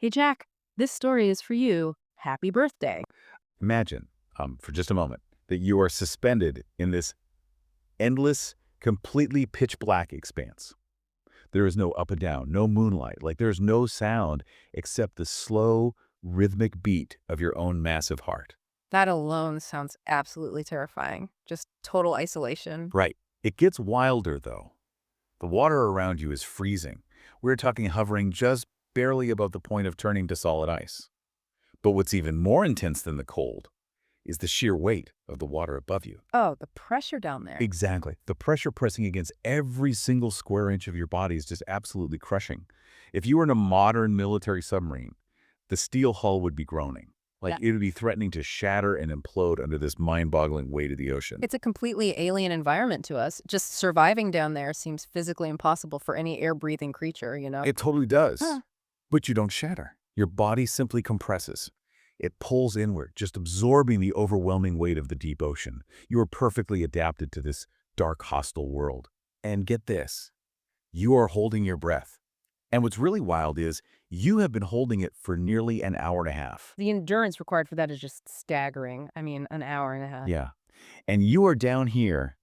Hey, Jack, this story is for you. Happy birthday. Imagine, for just a moment, that you are suspended in this endless, completely pitch black expanse. There is no up and down, no moonlight, like there's no sound except the slow, rhythmic beat of your own massive heart. That alone sounds absolutely terrifying. Just total isolation. Right. It gets wilder, though. The water around you is freezing. We're talking hovering just barely above the point of turning to solid ice. But what's even more intense than the cold is the sheer weight of the water above you. Oh, the pressure down there. Exactly. The pressure pressing against every single square inch of your body is just absolutely crushing. If you were in a modern military submarine, the steel hull would be groaning. Like Yeah. it would be threatening to shatter and implode under this mind-boggling weight of the ocean. It's a completely alien environment to us. Just surviving down there seems physically impossible for any air-breathing creature. It totally does. Huh. But you don't shatter. Your body simply compresses. It pulls inward, just absorbing the overwhelming weight of the deep ocean. You are perfectly adapted to this dark, hostile world. And get this, you are holding your breath. And what's really wild is you have been holding it for nearly an hour and a half. The endurance required for that is just staggering. I mean, an hour and a half. Yeah. And you are down here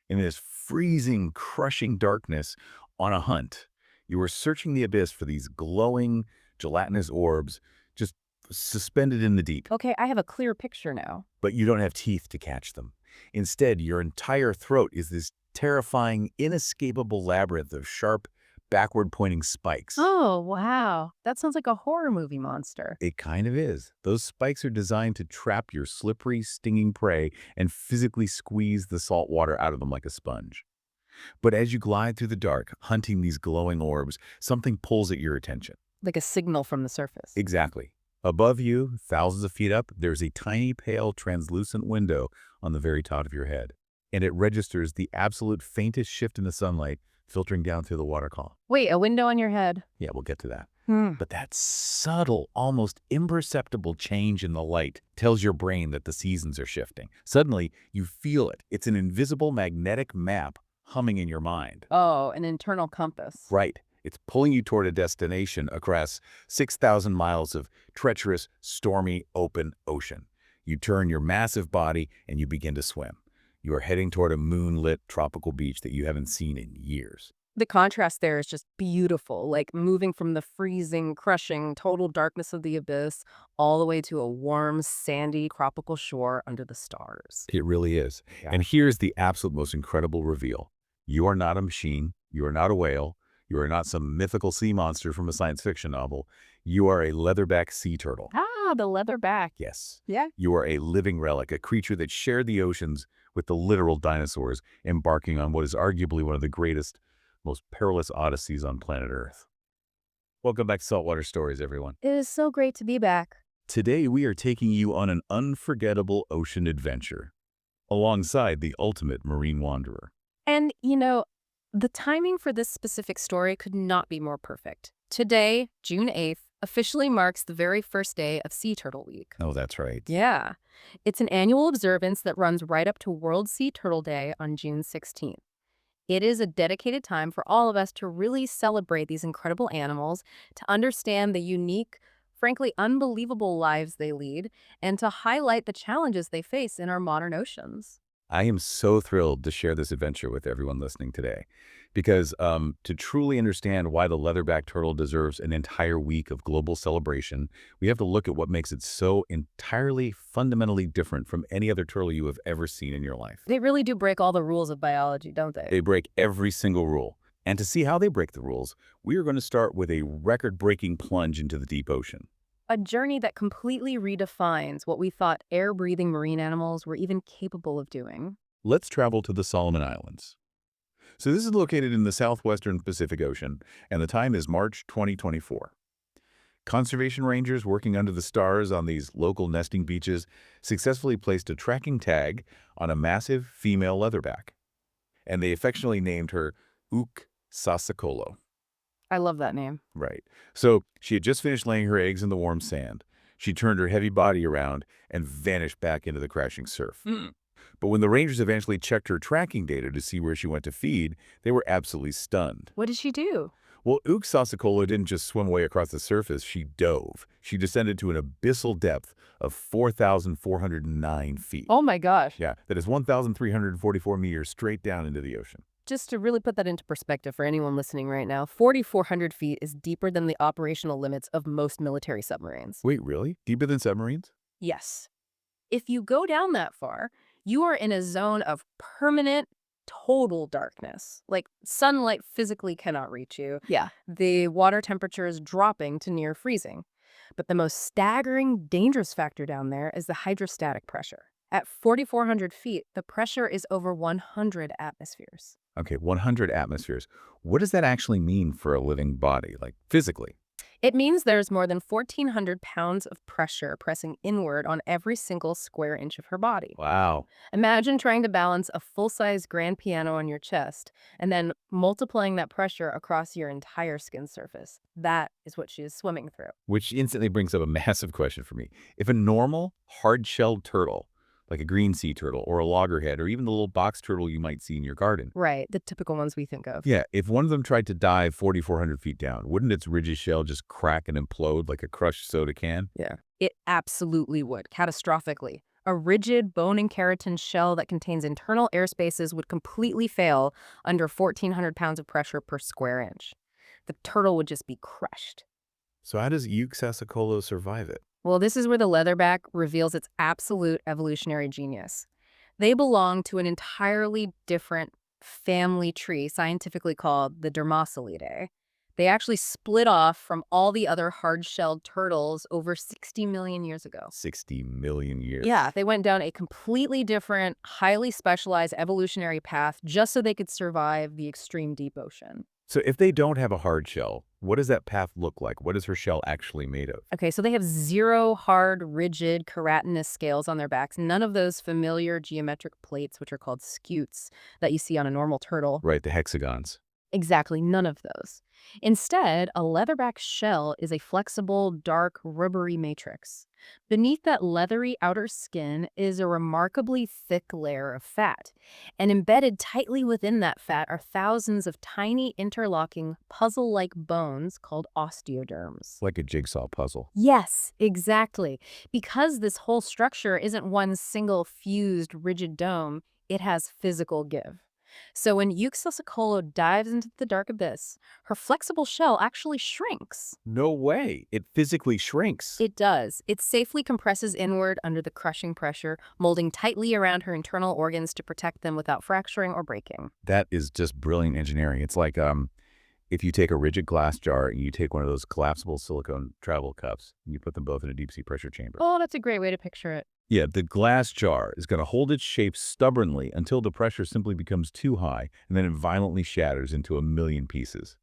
in this freezing, crushing darkness on a hunt. You are searching the abyss for these glowing, gelatinous orbs just suspended in the deep. Okay, I have a clear picture now. But you don't have teeth to catch them. Instead, your entire throat is this terrifying, inescapable labyrinth of sharp, backward-pointing spikes. Oh, wow. That sounds like a horror movie monster. It kind of is. Those spikes are designed to trap your slippery, stinging prey and physically squeeze the salt water out of them like a sponge. But as you glide through the dark, hunting these glowing orbs, something pulls at your attention. Like a signal from the surface. Exactly. Above you, thousands of feet up, there's a tiny, pale, translucent window on the very top of your head. And it registers the absolute faintest shift in the sunlight filtering down through the water column. Wait, a window on your head? Yeah, we'll get to that. Hmm. But that subtle, almost imperceptible change in the light tells your brain that the seasons are shifting. Suddenly, you feel it. It's an invisible magnetic map humming in your mind. Oh, an internal compass. Right. It's pulling you toward a destination across 6,000 miles of treacherous, stormy, open ocean. You turn your massive body and you begin to swim. You are heading toward a moonlit tropical beach that you haven't seen in years. The contrast there is just beautiful, like moving from the freezing, crushing, total darkness of the abyss all the way to a warm, sandy, tropical shore under the stars. It really is. Yeah. And here's the absolute most incredible reveal. You are not a machine. You are not a whale. You are not some mythical sea monster from a science fiction novel. You are a leatherback sea turtle. Ah, the leatherback. Yes. Yeah. You are a living relic, a creature that shared the oceans with the literal dinosaurs, embarking on what is arguably one of the greatest, most perilous odysseys on planet Earth. Welcome back to Saltwater Stories, everyone. It is so great to be back. Today, we are taking you on an unforgettable ocean adventure, alongside the ultimate marine wanderer. And, the timing for this specific story could not be more perfect. Today, June 8th, officially marks the very first day of Sea Turtle Week. Oh, that's right. Yeah. It's an annual observance that runs right up to World Sea Turtle Day on June 16th. It is a dedicated time for all of us to really celebrate these incredible animals, to understand the unique, frankly unbelievable lives they lead, and to highlight the challenges they face in our modern oceans. I am so thrilled to share this adventure with everyone listening today because to truly understand why the leatherback turtle deserves an entire week of global celebration, we have to look at what makes it so entirely fundamentally different from any other turtle you have ever seen in your life. They really do break all the rules of biology, don't they? They break every single rule. And to see how they break the rules, we are going to start with a record-breaking plunge into the deep ocean. A journey that completely redefines what we thought air-breathing marine animals were even capable of doing. Let's travel to the Solomon Islands. So this is located in the southwestern Pacific Ocean, and the time is March 2024. Conservation rangers working under the stars on these local nesting beaches successfully placed a tracking tag on a massive female leatherback, and they affectionately named her Ook Sasakolo. I love that name. Right. So she had just finished laying her eggs in the warm sand. She turned her heavy body around and vanished back into the crashing surf. But when the rangers eventually checked her tracking data to see where she went to feed, they were absolutely stunned. What did she do? Well, Uxasicola didn't just swim away across the surface, she dove. She descended to an abyssal depth of 4,409 feet. Oh my gosh. Yeah, that is 1,344 meters straight down into the ocean. Just to really put that into perspective for anyone listening right now, 4,400 feet is deeper than the operational limits of most military submarines. Wait, really? Deeper than submarines? Yes. If you go down that far, you are in a zone of permanent, total darkness. Like, sunlight physically cannot reach you. Yeah. The water temperature is dropping to near freezing. But the most staggering, dangerous factor down there is the hydrostatic pressure. At 4,400 feet, the pressure is over 100 atmospheres. Okay, 100 atmospheres. What does that actually mean for a living body, like physically? It means there's more than 1,400 pounds of pressure pressing inward on every single square inch of her body. Wow. Imagine trying to balance a full-size grand piano on your chest and then multiplying that pressure across your entire skin surface. That is what she is swimming through. Which instantly brings up a massive question for me. If a normal, hard-shelled turtle, like a green sea turtle or a loggerhead or even the little box turtle you might see in your garden. Right, the typical ones we think of. Yeah, if one of them tried to dive 4,400 feet down, wouldn't its rigid shell just crack and implode like a crushed soda can? Yeah. It absolutely would, catastrophically. A rigid bone and keratin shell that contains internal air spaces would completely fail under 1,400 pounds of pressure per square inch. The turtle would just be crushed. So how does Euxasicolo survive it? Well, this is where the leatherback reveals its absolute evolutionary genius. They belong to an entirely different family tree, scientifically called the Dermoselidae. They actually split off from all the other hard-shelled turtles over 60 million years ago. 60 million years. Yeah, they went down a completely different, highly specialized evolutionary path just so they could survive the extreme deep ocean. So if they don't have a hard shell, what does that path look like? What is her shell actually made of? Okay, so they have zero hard, rigid, keratinous scales on their backs. None of those familiar geometric plates, which are called scutes, that you see on a normal turtle. Right, the hexagons. Exactly, none of those. Instead, a leatherback shell is a flexible, dark, rubbery matrix. Beneath that leathery outer skin is a remarkably thick layer of fat. And embedded tightly within that fat are thousands of tiny interlocking puzzle-like bones called osteoderms. Like a jigsaw puzzle. Yes, exactly. Because this whole structure isn't one single fused rigid dome, it has physical give. So when Euxasicolo dives into the dark abyss, her flexible shell actually shrinks. No way. It physically shrinks. It does. It safely compresses inward under the crushing pressure, molding tightly around her internal organs to protect them without fracturing or breaking. That is just brilliant engineering. It's like if you take a rigid glass jar and you take one of those collapsible silicone travel cups and you put them both in a deep sea pressure chamber. Oh, that's a great way to picture it. Yeah, the glass jar is going to hold its shape stubbornly until the pressure simply becomes too high, and then it violently shatters into a million pieces.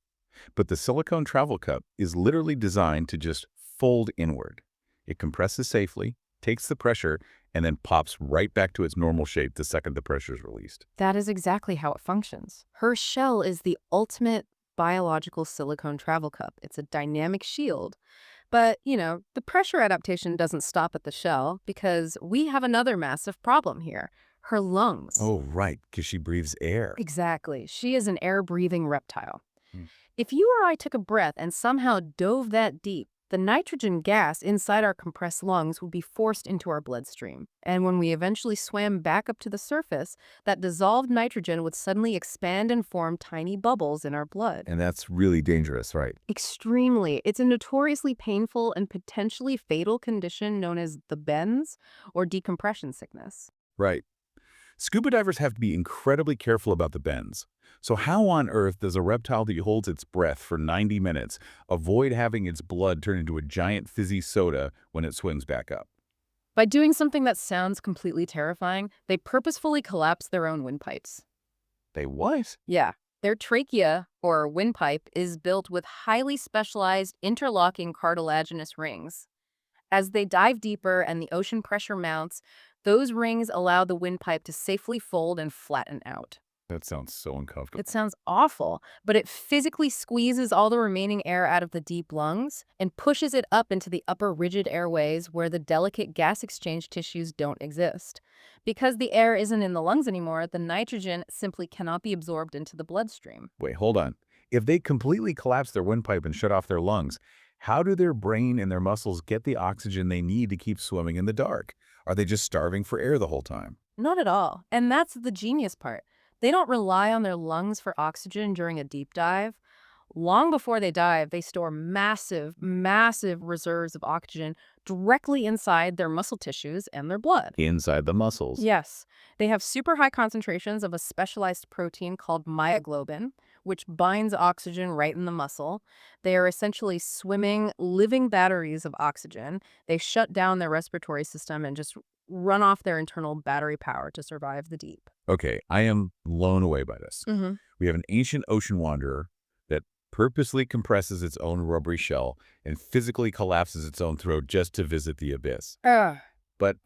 But the silicone travel cup is literally designed to just fold inward. It compresses safely, takes the pressure, and then pops right back to its normal shape the second the pressure is released. That is exactly how it functions. Her shell is the ultimate biological silicone travel cup. It's a dynamic shield. But, the pressure adaptation doesn't stop at the shell because we have another massive problem here. Her lungs. Oh, right, because she breathes air. Exactly. She is an air-breathing reptile. Hmm. If you or I took a breath and somehow dove that deep, the nitrogen gas inside our compressed lungs would be forced into our bloodstream. And when we eventually swam back up to the surface, that dissolved nitrogen would suddenly expand and form tiny bubbles in our blood. And that's really dangerous, right? Extremely. It's a notoriously painful and potentially fatal condition known as the bends or decompression sickness. Right. Scuba divers have to be incredibly careful about the bends. So how on earth does a reptile that holds its breath for 90 minutes avoid having its blood turn into a giant fizzy soda when it swims back up? By doing something that sounds completely terrifying, they purposefully collapse their own windpipes. They what? Yeah. Their trachea, or windpipe, is built with highly specialized interlocking cartilaginous rings. As they dive deeper and the ocean pressure mounts, those rings allow the windpipe to safely fold and flatten out. That sounds so uncomfortable. It sounds awful, but it physically squeezes all the remaining air out of the deep lungs and pushes it up into the upper rigid airways where the delicate gas exchange tissues don't exist. Because the air isn't in the lungs anymore, the nitrogen simply cannot be absorbed into the bloodstream. Wait, hold on. If they completely collapse their windpipe and shut off their lungs, how do their brain and their muscles get the oxygen they need to keep swimming in the dark? Are they just starving for air the whole time? Not at all. And that's the genius part. They don't rely on their lungs for oxygen during a deep dive. Long before they dive, they store massive, massive reserves of oxygen directly inside their muscle tissues and their blood. Inside the muscles. Yes, they have super high concentrations of a specialized protein called myoglobin, which binds oxygen right in the muscle. They are essentially swimming, living batteries of oxygen. They shut down their respiratory system and just run off their internal battery power to survive the deep. Okay, I am blown away by this. Mm-hmm. We have an ancient ocean wanderer that purposely compresses its own rubbery shell and physically collapses its own throat just to visit the abyss. But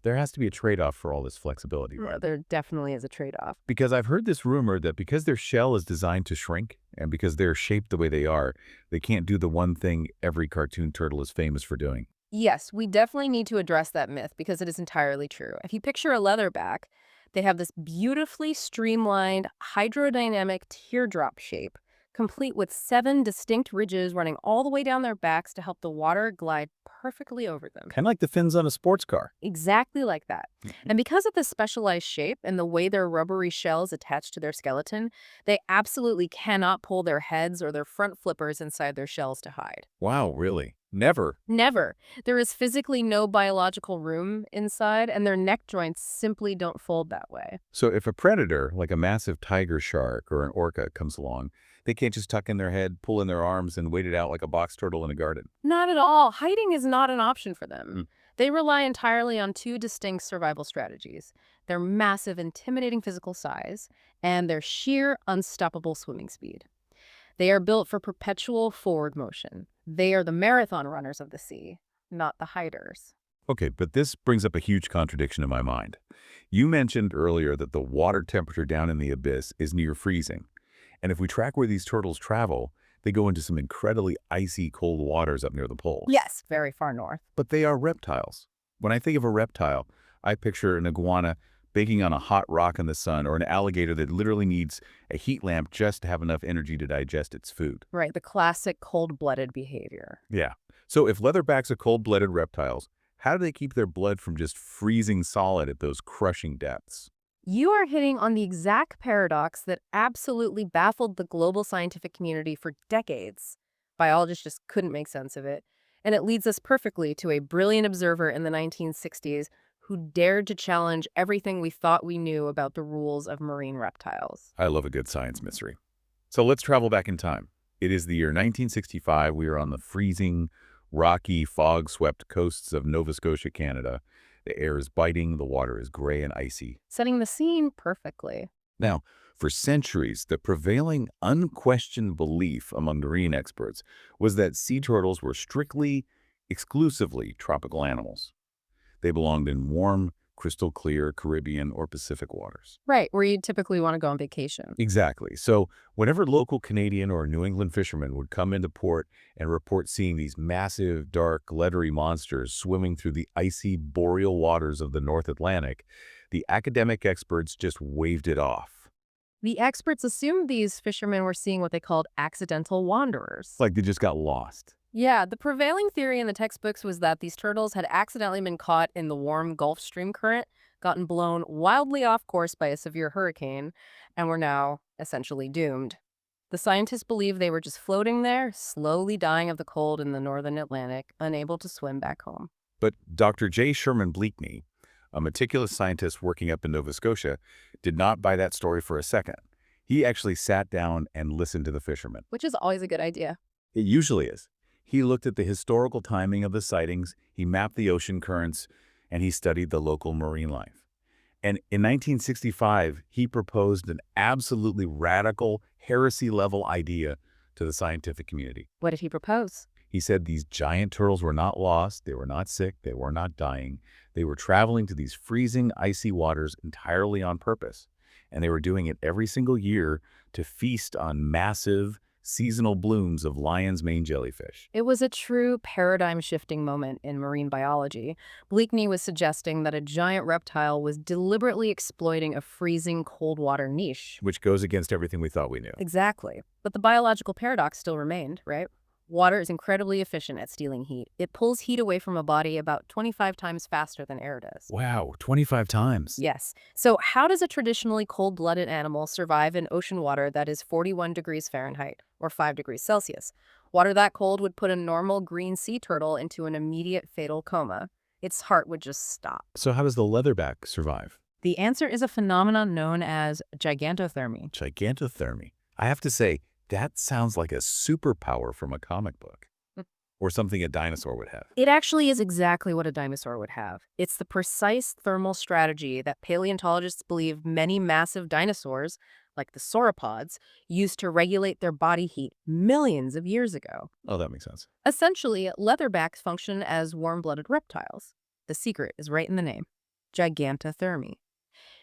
there has to be a trade-off for all this flexibility, right? There definitely is a trade-off. Because I've heard this rumor that because their shell is designed to shrink and because they're shaped the way they are, they can't do the one thing every cartoon turtle is famous for doing. Yes, we definitely need to address that myth because it is entirely true. If you picture a leatherback, they have this beautifully streamlined hydrodynamic teardrop shape, complete with 7 distinct ridges running all the way down their backs to help the water glide perfectly over them. Kind of like the fins on a sports car. Exactly like that. And because of the specialized shape and the way their rubbery shells attach to their skeleton, they absolutely cannot pull their heads or their front flippers inside their shells to hide. Wow, really? Never. Never. There is physically no biological room inside, and their neck joints simply don't fold that way. So if a predator, like a massive tiger shark or an orca, comes along, they can't just tuck in their head, pull in their arms, and wait it out like a box turtle in a garden. Not at all. Hiding is not an option for them. Mm. They rely entirely on 2 distinct survival strategies: their massive, intimidating physical size and their sheer, unstoppable swimming speed. They are built for perpetual forward motion. They are the marathon runners of the sea, not the hiders. Okay, but this brings up a huge contradiction in my mind. You mentioned earlier that the water temperature down in the abyss is near freezing. And if we track where these turtles travel, they go into some incredibly icy cold waters up near the poles. Yes, very far north. But they are reptiles. When I think of a reptile, I picture an iguana baking on a hot rock in the sun, or an alligator that literally needs a heat lamp just to have enough energy to digest its food. Right, the classic cold-blooded behavior. Yeah. So if leatherbacks are cold-blooded reptiles, how do they keep their blood from just freezing solid at those crushing depths? You are hitting on the exact paradox that absolutely baffled the global scientific community for decades. Biologists just couldn't make sense of it. And it leads us perfectly to a brilliant observer in the 1960s who dared to challenge everything we thought we knew about the rules of marine reptiles. I love a good science mystery. So let's travel back in time. It is the year 1965. We are on the freezing, rocky, fog-swept coasts of Nova Scotia, Canada. The air is biting, the water is gray and icy. Setting the scene perfectly. Now, for centuries, the prevailing unquestioned belief among marine experts was that sea turtles were strictly, exclusively tropical animals. They belonged in warm, crystal clear Caribbean or Pacific waters. Right, where you typically want to go on vacation. Exactly. So whenever local Canadian or New England fishermen would come into port and report seeing these massive, dark, leathery monsters swimming through the icy boreal waters of the North Atlantic, the academic experts just waved it off. The experts assumed these fishermen were seeing what they called accidental wanderers. Like they just got lost. Yeah, the prevailing theory in the textbooks was that these turtles had accidentally been caught in the warm Gulf Stream current, gotten blown wildly off course by a severe hurricane, and were now essentially doomed. The scientists believe they were just floating there, slowly dying of the cold in the northern Atlantic, unable to swim back home. But Dr. J. Sherman Bleakney, a meticulous scientist working up in Nova Scotia, did not buy that story for a second. He actually sat down and listened to the fishermen. Which is always a good idea. It usually is. He looked at the historical timing of the sightings, he mapped the ocean currents, and he studied the local marine life. And in 1965, he proposed an absolutely radical, heresy-level idea to the scientific community. What did he propose? He said these giant turtles were not lost, they were not sick, they were not dying. They were traveling to these freezing, icy waters entirely on purpose. And they were doing it every single year to feast on massive, seasonal blooms of lion's mane jellyfish. It was a true paradigm-shifting moment in marine biology. Bleakney was suggesting that a giant reptile was deliberately exploiting a freezing cold water niche. Which goes against everything we thought we knew. Exactly. But the biological paradox still remained, right? Water is incredibly efficient at stealing heat. It pulls heat away from a body about 25 times faster than air does. Wow, 25 times. Yes. So how does a traditionally cold-blooded animal survive in ocean water that is 41 degrees Fahrenheit or 5 degrees Celsius? Water that cold would put a normal green sea turtle into an immediate fatal coma. Its heart would just stop. So how does the leatherback survive? The answer is a phenomenon known as gigantothermy. Gigantothermy. I have to say, that sounds like a superpower from a comic book. Or something a dinosaur would have. It actually is exactly what a dinosaur would have. It's the precise thermal strategy that paleontologists believe many massive dinosaurs, like the sauropods, used to regulate their body heat millions of years ago. Oh, that makes sense. Essentially, leatherbacks function as warm-blooded reptiles. The secret is right in the name, gigantothermy.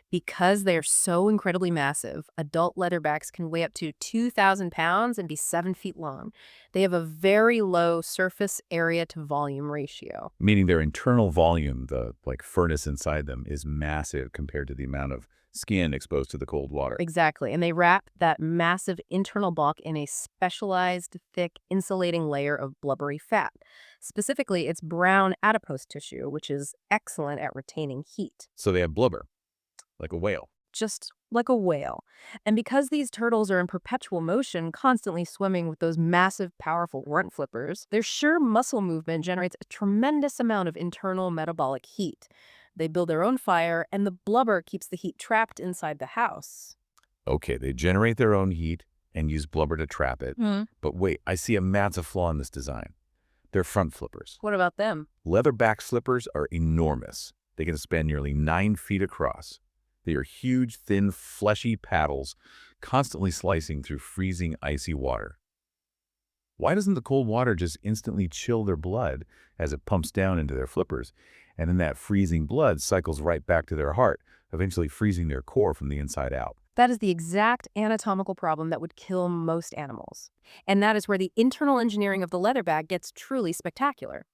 Because they are so incredibly massive, adult leatherbacks can weigh up to 2,000 pounds and be 7 feet long. They have a very low surface area to volume ratio. Meaning their internal volume, the furnace inside them, is massive compared to the amount of skin exposed to the cold water. Exactly, and they wrap that massive internal bulk in a specialized, thick, insulating layer of blubbery fat. Specifically, it's brown adipose tissue, which is excellent at retaining heat. So they have blubber, like a whale. Just like a whale. And because these turtles are in perpetual motion, constantly swimming with those massive, powerful grunt flippers, their sheer muscle movement generates a tremendous amount of internal metabolic heat. They build their own fire, and the blubber keeps the heat trapped inside the house. Okay, they generate their own heat and use blubber to trap it. But wait, I see a massive flaw in this design. They're front flippers. What about them? Leatherback flippers are enormous. They can span nearly 9 feet across. They are huge, thin, fleshy paddles, constantly slicing through freezing, icy water. Why doesn't the cold water just instantly chill their blood as it pumps down into their flippers, and then that freezing blood cycles right back to their heart, eventually freezing their core from the inside out? That is the exact anatomical problem that would kill most animals. And that is where the internal engineering of the leatherback gets truly spectacular.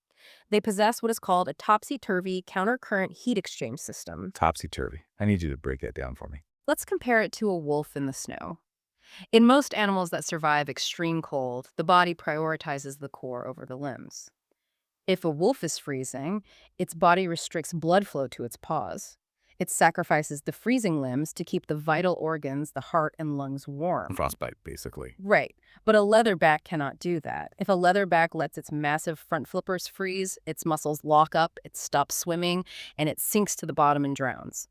They possess what is called a topsy-turvy countercurrent heat exchange system. Topsy-turvy. I need you to break that down for me. Let's compare it to a wolf in the snow. In most animals that survive extreme cold, the body prioritizes the core over the limbs. If a wolf is freezing, its body restricts blood flow to its paws. It sacrifices the freezing limbs to keep the vital organs, the heart and lungs, warm. Frostbite, basically. Right. But a leatherback cannot do that. If a leatherback lets its massive front flippers freeze, its muscles lock up, it stops swimming, and it sinks to the bottom and drowns.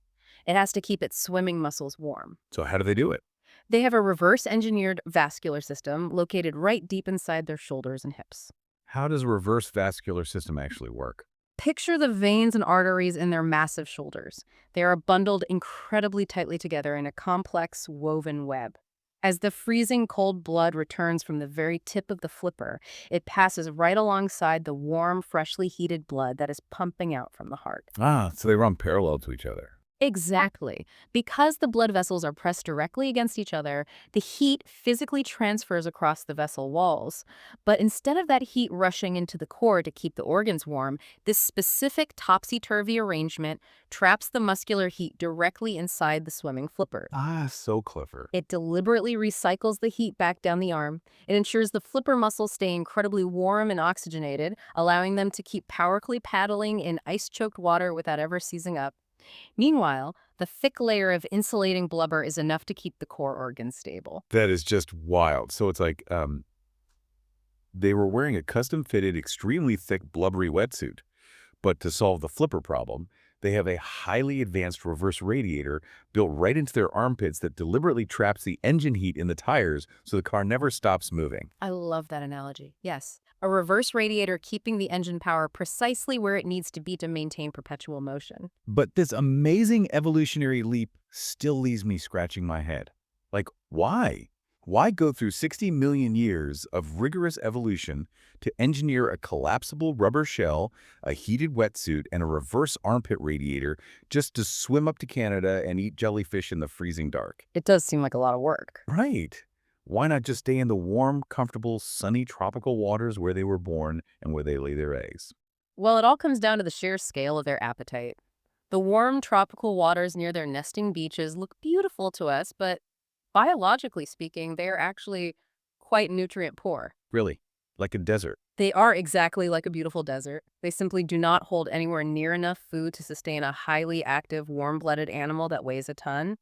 It has to keep its swimming muscles warm. So how do they do it? They have a reverse-engineered vascular system located right deep inside their shoulders and hips. How does a reverse vascular system actually work? Picture the veins and arteries in their massive shoulders. They are bundled incredibly tightly together in a complex, woven web. As the freezing cold blood returns from the very tip of the flipper, it passes right alongside the warm, freshly heated blood that is pumping out from the heart. Ah, so they run parallel to each other. Exactly. Because the blood vessels are pressed directly against each other, the heat physically transfers across the vessel walls. But instead of that heat rushing into the core to keep the organs warm, this specific topsy-turvy arrangement traps the muscular heat directly inside the swimming flippers. Ah, so clever. It deliberately recycles the heat back down the arm. It ensures the flipper muscles stay incredibly warm and oxygenated, allowing them to keep powerfully paddling in ice-choked water without ever seizing up. Meanwhile, the thick layer of insulating blubber is enough to keep the core organs stable. That is just wild. So it's like they were wearing a custom-fitted, extremely thick, blubbery wetsuit. But to solve the flipper problem, they have a highly advanced reverse radiator built right into their armpits that deliberately traps the engine heat in the tires so the car never stops moving. I love that analogy. Yes, a reverse radiator keeping the engine power precisely where it needs to be to maintain perpetual motion. But this amazing evolutionary leap still leaves me scratching my head. Like, why? Why go through 60 million years of rigorous evolution to engineer a collapsible rubber shell, a heated wetsuit, and a reverse armpit radiator just to swim up to Canada and eat jellyfish in the freezing dark? It does seem like a lot of work. Right. Why not just stay in the warm, comfortable, sunny tropical waters where they were born and where they lay their eggs? Well, it all comes down to the sheer scale of their appetite. The warm tropical waters near their nesting beaches look beautiful to us, but biologically speaking, they are actually quite nutrient poor. Really? Like a desert? They are exactly like a beautiful desert. They simply do not hold anywhere near enough food to sustain a highly active, warm-blooded animal that weighs a ton.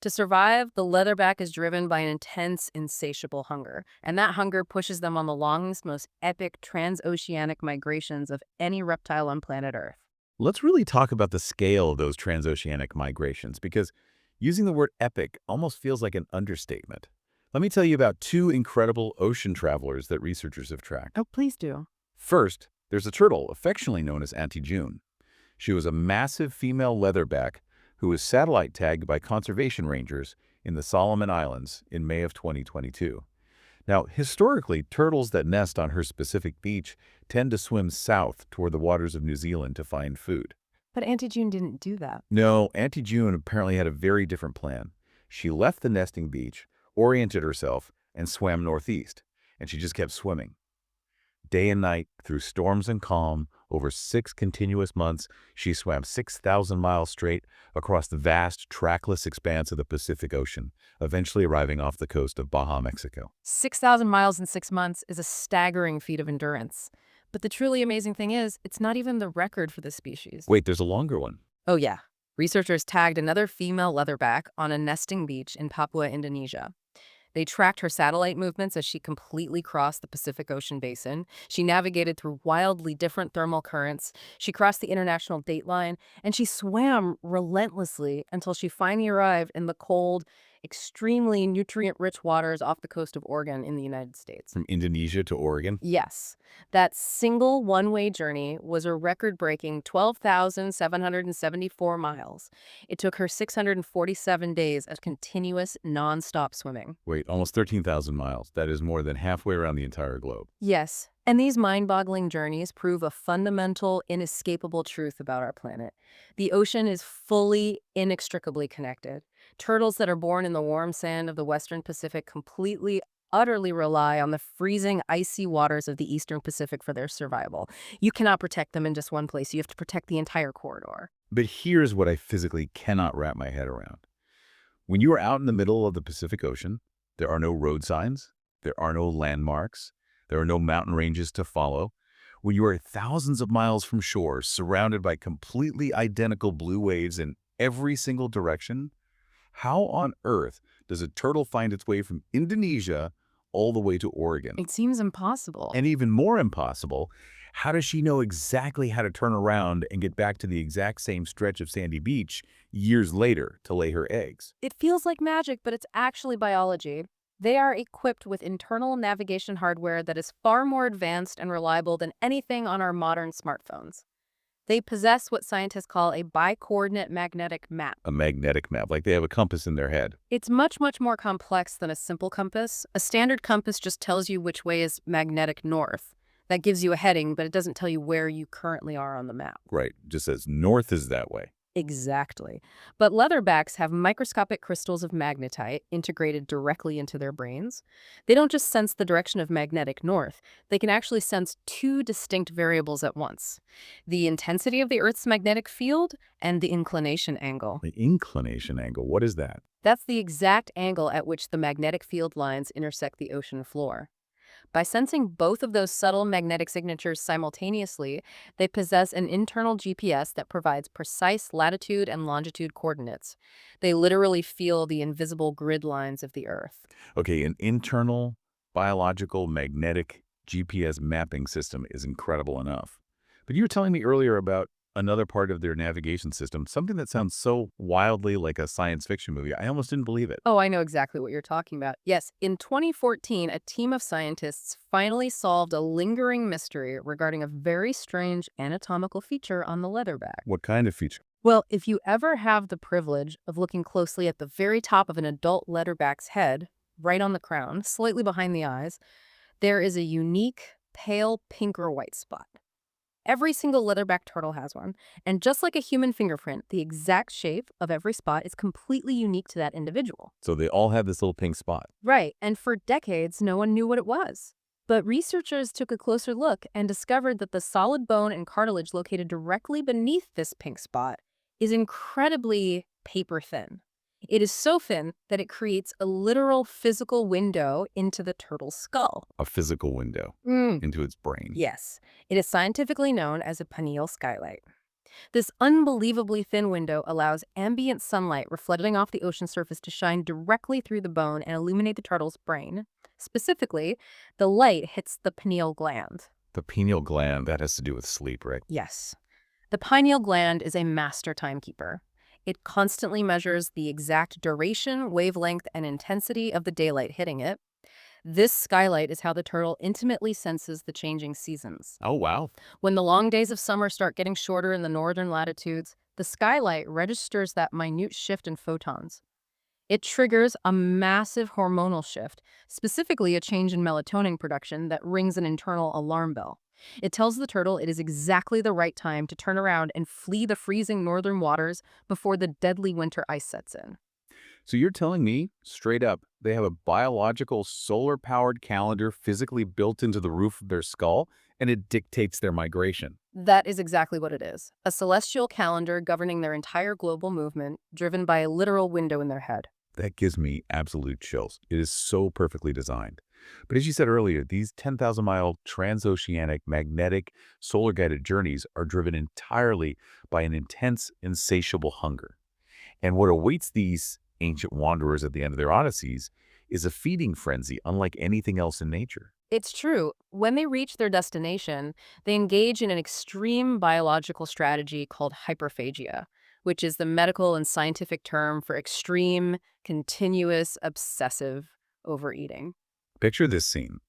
To survive, the leatherback is driven by an intense, insatiable hunger, and that hunger pushes them on the longest, most epic transoceanic migrations of any reptile on planet Earth. Let's really talk about the scale of those transoceanic migrations, because using the word epic almost feels like an understatement. Let me tell you about two incredible ocean travelers that researchers have tracked. Oh, please do. First, there's a turtle affectionately known as Auntie June. She was a massive female leatherback who was satellite tagged by conservation rangers in the Solomon Islands in May of 2022. Now, historically, turtles that nest on her specific beach tend to swim south toward the waters of New Zealand to find food. But Auntie June didn't do that. No, Auntie June apparently had a very different plan. She left the nesting beach, oriented herself, and swam northeast, and she just kept swimming. Day and night, through storms and calm, over 6 continuous months, she swam 6,000 miles straight across the vast, trackless expanse of the Pacific Ocean, eventually arriving off the coast of Baja, Mexico. 6,000 miles in 6 months is a staggering feat of endurance. But the truly amazing thing is, it's not even the record for the species. Wait, there's a longer one. Oh, yeah. Researchers tagged another female leatherback on a nesting beach in Papua, Indonesia. They tracked her satellite movements as she completely crossed the Pacific Ocean basin. She navigated through wildly different thermal currents. She crossed the international dateline, and she swam relentlessly until she finally arrived in the cold, extremely nutrient-rich waters off the coast of Oregon in the United States. From Indonesia to Oregon? Yes, that single one-way journey was a record-breaking 12,774 miles. It took her 647 days of continuous, non-stop swimming. Wait, almost 13,000 miles. That is more than halfway around the entire globe. Yes, and these mind-boggling journeys prove a fundamental, inescapable truth about our planet. The ocean is fully, inextricably connected. Turtles that are born in the warm sand of the western Pacific completely, utterly rely on the freezing, icy waters of the eastern Pacific for their survival. You cannot protect them in just one place. You have to protect the entire corridor. But here's what I physically cannot wrap my head around. When you are out in the middle of the Pacific Ocean, there are no road signs, there are no landmarks, there are no mountain ranges to follow. When you are thousands of miles from shore, surrounded by completely identical blue waves in every single direction, how on earth does a turtle find its way from Indonesia all the way to Oregon? It seems impossible. And even more impossible, how does she know exactly how to turn around and get back to the exact same stretch of sandy beach years later to lay her eggs? It feels like magic, but it's actually biology. They are equipped with internal navigation hardware that is far more advanced and reliable than anything on our modern smartphones. They possess what scientists call a bicoordinate magnetic map. A magnetic map, like they have a compass in their head. It's much, much more complex than a simple compass. A standard compass just tells you which way is magnetic north. That gives you a heading, but it doesn't tell you where you currently are on the map. Right, just says north is that way. Exactly. But leatherbacks have microscopic crystals of magnetite integrated directly into their brains. They don't just sense the direction of magnetic north, they can actually sense two distinct variables at once: the intensity of the Earth's magnetic field and the inclination angle. The inclination angle, what is that? That's the exact angle at which the magnetic field lines intersect the ocean floor. By sensing both of those subtle magnetic signatures simultaneously, they possess an internal GPS that provides precise latitude and longitude coordinates. They literally feel the invisible grid lines of the Earth. Okay, an internal biological magnetic GPS mapping system is incredible enough. But you were telling me earlier about another part of their navigation system, something that sounds so wildly like a science fiction movie. I almost didn't believe it. Oh, I know exactly what you're talking about. Yes, in 2014, a team of scientists finally solved a lingering mystery regarding a very strange anatomical feature on the leatherback. What kind of feature? Well, if you ever have the privilege of looking closely at the very top of an adult leatherback's head, right on the crown, slightly behind the eyes, there is a unique, pale pink or white spot. Every single leatherback turtle has one. And just like a human fingerprint, the exact shape of every spot is completely unique to that individual. So they all have this little pink spot. Right, and for decades, no one knew what it was. But researchers took a closer look and discovered that the solid bone and cartilage located directly beneath this pink spot is incredibly paper thin. It is so thin that it creates a literal physical window into the turtle's skull. A physical window Mm. into its brain. Yes, it is scientifically known as a pineal skylight. This unbelievably thin window allows ambient sunlight reflecting off the ocean surface to shine directly through the bone and illuminate the turtle's brain. Specifically, the light hits the pineal gland. The pineal gland, that has to do with sleep, right? Yes. The pineal gland is a master timekeeper. It constantly measures the exact duration, wavelength, and intensity of the daylight hitting it. This skylight is how the turtle intimately senses the changing seasons. Oh, wow. When the long days of summer start getting shorter in the northern latitudes, the skylight registers that minute shift in photons. It triggers a massive hormonal shift, specifically a change in melatonin production that rings an internal alarm bell. It tells the turtle it is exactly the right time to turn around and flee the freezing northern waters before the deadly winter ice sets in. So you're telling me, straight up, they have a biological solar-powered calendar physically built into the roof of their skull, and it dictates their migration. That is exactly what it is. A celestial calendar governing their entire global movement, driven by a literal window in their head. That gives me absolute chills. It is so perfectly designed. But as you said earlier, these 10,000-mile transoceanic magnetic solar-guided journeys are driven entirely by an intense, insatiable hunger. And what awaits these ancient wanderers at the end of their odysseys is a feeding frenzy unlike anything else in nature. It's true. When they reach their destination, they engage in an extreme biological strategy called hyperphagia, which is the medical and scientific term for extreme, continuous, obsessive overeating. Picture this scene.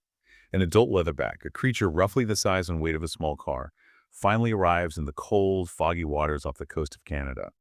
An adult leatherback, a creature roughly the size and weight of a small car, finally arrives in the cold, foggy waters off the coast of Canada.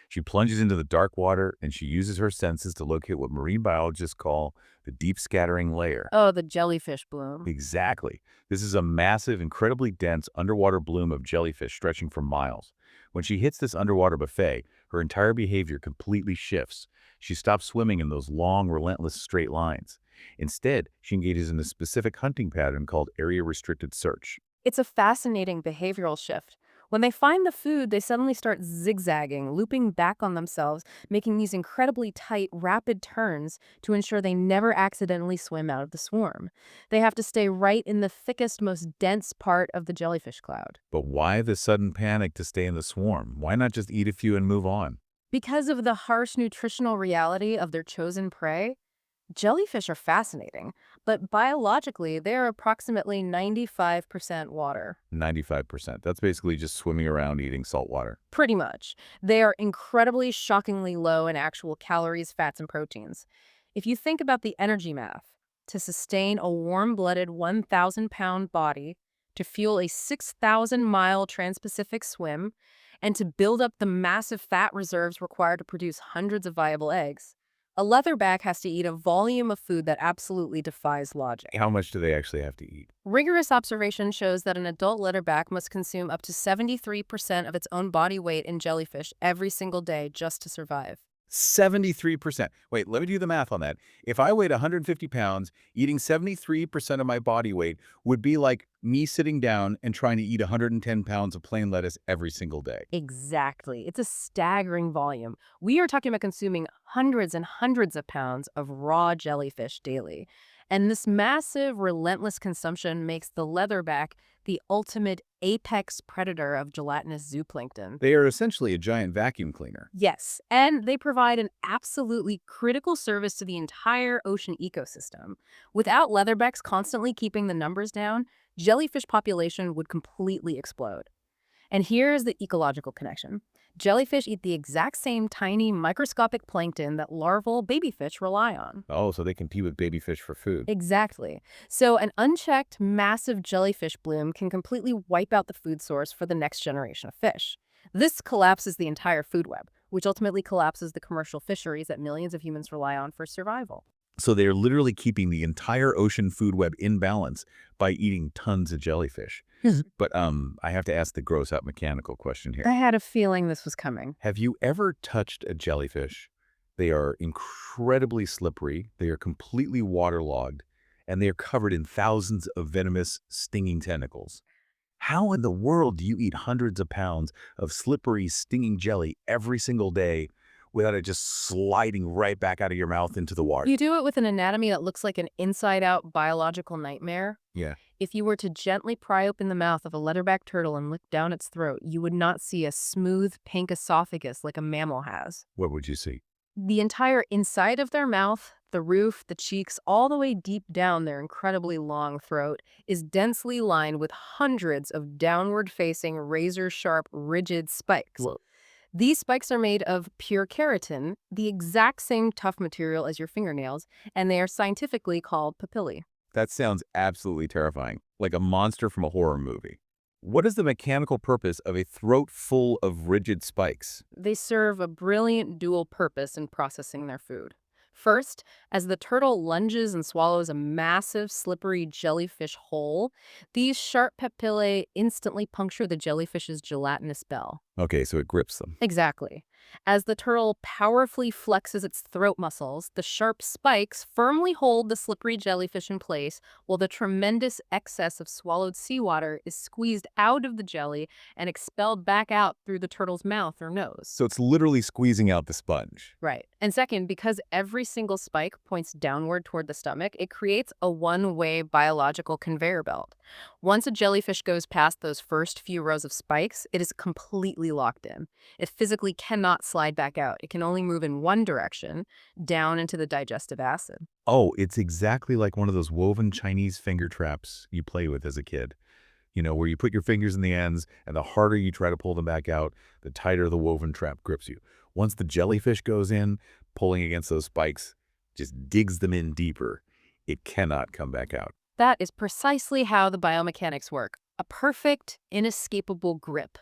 She plunges into the dark water and she uses her senses to locate what marine biologists call the deep scattering layer. Oh, the jellyfish bloom. Exactly. This is a massive, incredibly dense underwater bloom of jellyfish stretching for miles. When she hits this underwater buffet, her entire behavior completely shifts. She stops swimming in those long, relentless straight lines. Instead, she engages in a specific hunting pattern called area-restricted search. It's a fascinating behavioral shift. When they find the food, they suddenly start zigzagging, looping back on themselves, making these incredibly tight, rapid turns to ensure they never accidentally swim out of the swarm. They have to stay right in the thickest, most dense part of the jellyfish cloud. But why the sudden panic to stay in the swarm? Why not just eat a few and move on? Because of the harsh nutritional reality of their chosen prey, jellyfish are fascinating, but biologically, they're approximately 95% water. 95%. That's basically just swimming around eating salt water. Pretty much. They are incredibly shockingly low in actual calories, fats, and proteins. If you think about the energy math, to sustain a warm-blooded 1,000-pound body, to fuel a 6,000-mile trans-Pacific swim, and to build up the massive fat reserves required to produce hundreds of viable eggs, a leatherback has to eat a volume of food that absolutely defies logic. How much do they actually have to eat? Rigorous observation shows that an adult leatherback must consume up to 73% of its own body weight in jellyfish every single day just to survive. 73%. Wait, let me do the math on that. If I weighed 150 pounds, eating 73% of my body weight would be like me sitting down and trying to eat 110 pounds of plain lettuce every single day. Exactly. It's a staggering volume. We are talking about consuming hundreds and hundreds of pounds of raw jellyfish daily. And this massive, relentless consumption makes the leatherback the ultimate apex predator of gelatinous zooplankton. They are essentially a giant vacuum cleaner. Yes, and they provide an absolutely critical service to the entire ocean ecosystem. Without leatherbacks constantly keeping the numbers down, jellyfish population would completely explode. And here's the ecological connection. Jellyfish eat the exact same tiny microscopic plankton that larval babyfish rely on. Oh, so they compete with baby fish for food. Exactly. So an unchecked, massive jellyfish bloom can completely wipe out the food source for the next generation of fish. This collapses the entire food web, which ultimately collapses the commercial fisheries that millions of humans rely on for survival. So they're literally keeping the entire ocean food web in balance by eating tons of jellyfish. But I have to ask the gross out mechanical question here. I had a feeling this was coming. Have you ever touched a jellyfish? They are incredibly slippery, they are completely waterlogged, and they are covered in thousands of venomous, stinging tentacles. How in the world do you eat hundreds of pounds of slippery, stinging jelly every single day without it just sliding right back out of your mouth into the water? You do it with an anatomy that looks like an inside-out biological nightmare. Yeah. If you were to gently pry open the mouth of a leatherback turtle and lick down its throat, you would not see a smooth, pink esophagus like a mammal has. What would you see? The entire inside of their mouth, the roof, the cheeks, all the way deep down their incredibly long throat, is densely lined with hundreds of downward-facing, razor-sharp, rigid spikes. Whoa. These spikes are made of pure keratin, the exact same tough material as your fingernails, and they are scientifically called papillae. That sounds absolutely terrifying, like a monster from a horror movie. What is the mechanical purpose of a throat full of rigid spikes? They serve a brilliant dual purpose in processing their food. First, as the turtle lunges and swallows a massive, slippery jellyfish whole, these sharp papillae instantly puncture the jellyfish's gelatinous bell. Okay, so it grips them. Exactly. As the turtle powerfully flexes its throat muscles, the sharp spikes firmly hold the slippery jellyfish in place, while the tremendous excess of swallowed seawater is squeezed out of the jelly and expelled back out through the turtle's mouth or nose. So it's literally squeezing out the sponge. Right. And second, because every single spike points downward toward the stomach, it creates a one-way biological conveyor belt. Once a jellyfish goes past those first few rows of spikes, it is completely locked in. It physically cannot slide back out. It can only move in one direction, down into the digestive acid. Oh, it's exactly like one of those woven Chinese finger traps you play with as a kid. You know, where you put your fingers in the ends, and the harder you try to pull them back out, the tighter the woven trap grips you. Once the jellyfish goes in, pulling against those spikes just digs them in deeper. It cannot come back out. That is precisely how the biomechanics work. A perfect, inescapable grip.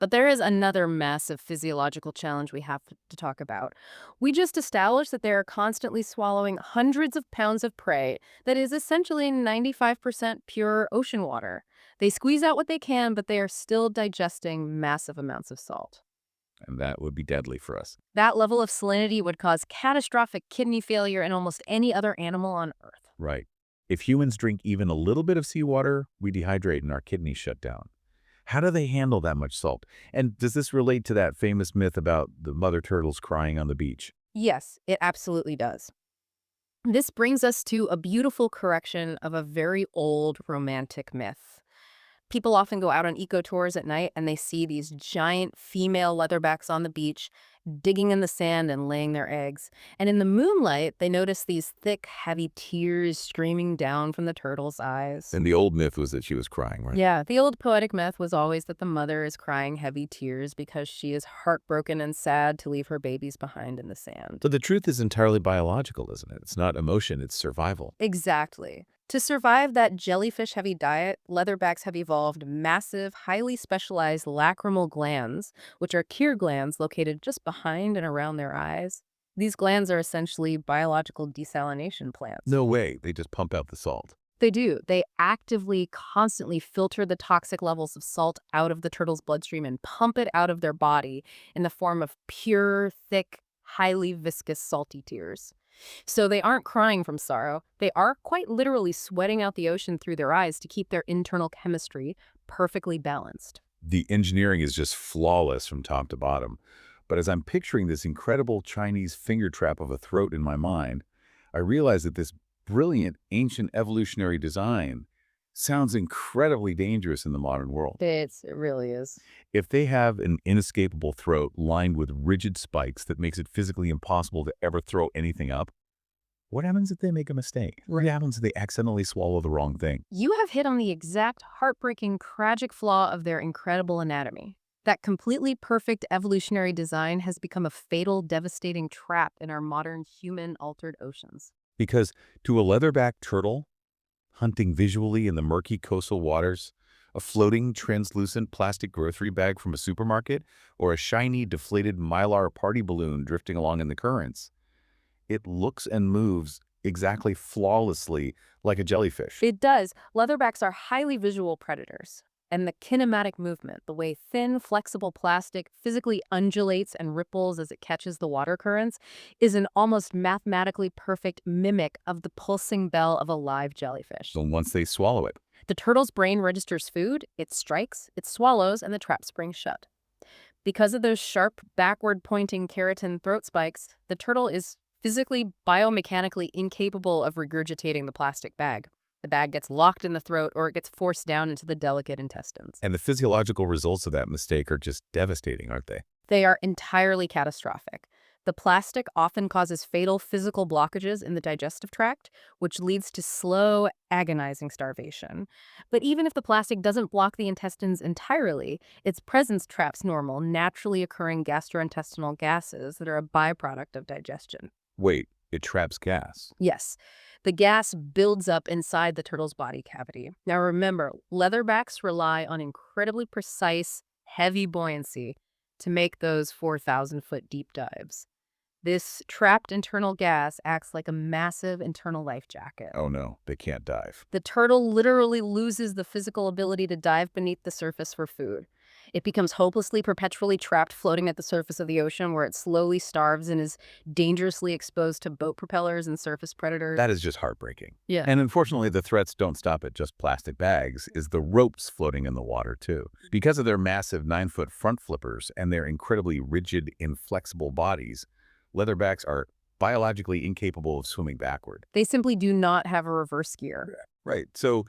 But there is another massive physiological challenge we have to talk about. We just established that they are constantly swallowing hundreds of pounds of prey that is essentially 95% pure ocean water. They squeeze out what they can, but they are still digesting massive amounts of salt. And that would be deadly for us. That level of salinity would cause catastrophic kidney failure in almost any other animal on Earth. Right. If humans drink even a little bit of seawater, we dehydrate and our kidneys shut down. How do they handle that much salt? And does this relate to that famous myth about the mother turtles crying on the beach? Yes, it absolutely does. This brings us to a beautiful correction of a very old romantic myth. People often go out on eco tours at night and they see these giant female leatherbacks on the beach, digging in the sand and laying their eggs. And in the moonlight, they notice these thick, heavy tears streaming down from the turtle's eyes. And the old myth was that she was crying, right? Yeah, the old poetic myth was always that the mother is crying heavy tears because she is heartbroken and sad to leave her babies behind in the sand. But the truth is entirely biological, isn't it? It's not emotion, it's survival. Exactly. To survive that jellyfish-heavy diet, leatherbacks have evolved massive, highly specialized lacrimal glands, which are Keir glands located just behind and around their eyes. These glands are essentially biological desalination plants. No way. They just pump out the salt. They do. They actively, constantly filter the toxic levels of salt out of the turtle's bloodstream and pump it out of their body in the form of pure, thick, highly viscous, salty tears. So they aren't crying from sorrow. They are quite literally sweating out the ocean through their eyes to keep their internal chemistry perfectly balanced. The engineering is just flawless from top to bottom. But as I'm picturing this incredible Chinese finger trap of a throat in my mind, I realize that this brilliant ancient evolutionary design sounds incredibly dangerous in the modern world. It really is. If they have an inescapable throat lined with rigid spikes that makes it physically impossible to ever throw anything up, what happens if they make a mistake? What happens if they accidentally swallow the wrong thing? You have hit on the exact heartbreaking, tragic flaw of their incredible anatomy. That completely perfect evolutionary design has become a fatal, devastating trap in our modern human-altered oceans. Because to a leatherback turtle, hunting visually in the murky coastal waters, a floating, translucent plastic grocery bag from a supermarket, or a shiny, deflated mylar party balloon drifting along in the currents, it looks and moves exactly flawlessly like a jellyfish. It does. Leatherbacks are highly visual predators. And the kinematic movement, the way thin, flexible plastic physically undulates and ripples as it catches the water currents, is an almost mathematically perfect mimic of the pulsing bell of a live jellyfish. So once they swallow it, The turtle's brain registers food, it strikes, it swallows, and the trap springs shut. Because of those sharp, backward-pointing keratin throat spikes, the turtle is physically, biomechanically incapable of regurgitating the plastic bag. The bag gets locked in the throat or it gets forced down into the delicate intestines. and the physiological results of that mistake are just devastating, aren't they? They are entirely catastrophic. The plastic often causes fatal physical blockages in the digestive tract, which leads to slow, agonizing starvation. But even if the plastic doesn't block the intestines entirely, its presence traps normal, naturally occurring gastrointestinal gases that are a byproduct of digestion. Wait, it traps gas. Yes, the gas builds up inside the turtle's body cavity. Now remember, leatherbacks rely on incredibly precise, heavy buoyancy to make those 4,000-foot deep dives. This trapped internal gas acts like a massive internal life jacket. Oh no, they can't dive. The turtle literally loses the physical ability to dive beneath the surface for food. It becomes hopelessly, perpetually trapped floating at the surface of the ocean where it slowly starves and is dangerously exposed to boat propellers and surface predators. That is just heartbreaking. Yeah. And unfortunately, the threats don't stop at just plastic bags, is the ropes floating in the water too. Because of their massive 9-foot front flippers and their incredibly rigid, inflexible bodies, leatherbacks are biologically incapable of swimming backward. They simply do not have a reverse gear. Right. So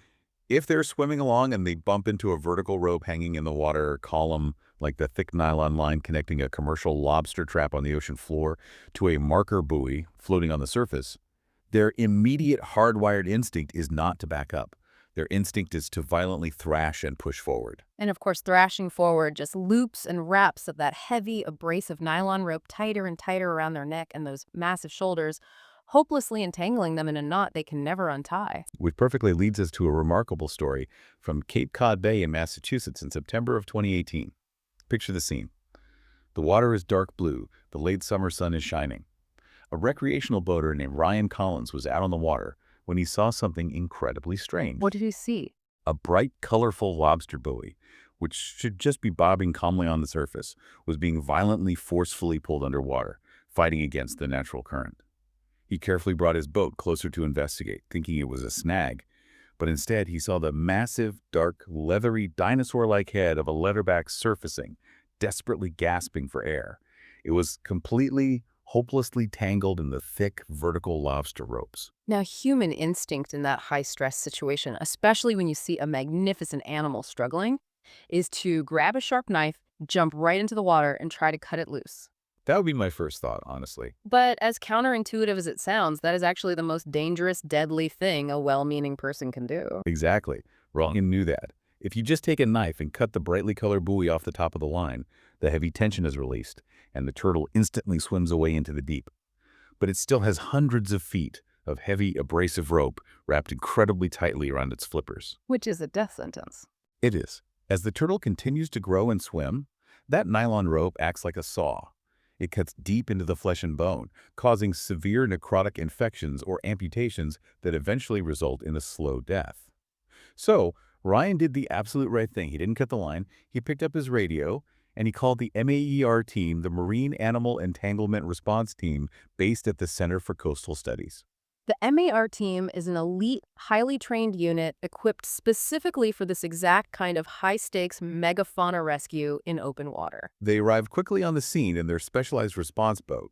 if they're swimming along and they bump into a vertical rope hanging in the water column, like the thick nylon line connecting a commercial lobster trap on the ocean floor to a marker buoy floating on the surface, their immediate hardwired instinct is not to back up. Their instinct is to violently thrash and push forward. And of course, thrashing forward just loops and wraps of that heavy, abrasive nylon rope tighter and tighter around their neck and those massive shoulders, hopelessly entangling them in a knot they can never untie. Which perfectly leads us to a remarkable story from Cape Cod Bay in Massachusetts in September of 2018. Picture the scene. The water is dark blue, the late summer sun is shining. A recreational boater named Ryan Collins was out on the water when he saw something incredibly strange. What did you see? A bright, colorful lobster buoy, which should just be bobbing calmly on the surface, was being violently, forcefully pulled underwater, fighting against the natural current. He carefully brought his boat closer to investigate, thinking it was a snag, but instead he saw the massive, dark, leathery, dinosaur-like head of a leatherback surfacing, desperately gasping for air. It was completely, hopelessly tangled in the thick, vertical lobster ropes. Now, human instinct in that high-stress situation, especially when you see a magnificent animal struggling, is to grab a sharp knife, jump right into the water, and try to cut it loose. That would be my first thought, honestly. But as counterintuitive as it sounds, that is actually the most dangerous, deadly thing a well-meaning person can do. Exactly. Ryan knew that. If you just take a knife and cut the brightly colored buoy off the top of the line, the heavy tension is released, and the turtle instantly swims away into the deep. But it still has hundreds of feet of heavy, abrasive rope wrapped incredibly tightly around its flippers. Which is a death sentence. It is. As the turtle continues to grow and swim, that nylon rope acts like a saw. It cuts deep into the flesh and bone, causing severe necrotic infections or amputations that eventually result in a slow death. So, Ryan did the absolute right thing. He didn't cut the line. He picked up his radio, and he called the MAER team, the Marine Animal Entanglement Response Team, based at the Center for Coastal Studies. The MAR team is an elite, highly trained unit equipped specifically for this exact kind of high-stakes megafauna rescue in open water. They arrived quickly on the scene in their specialized response boat.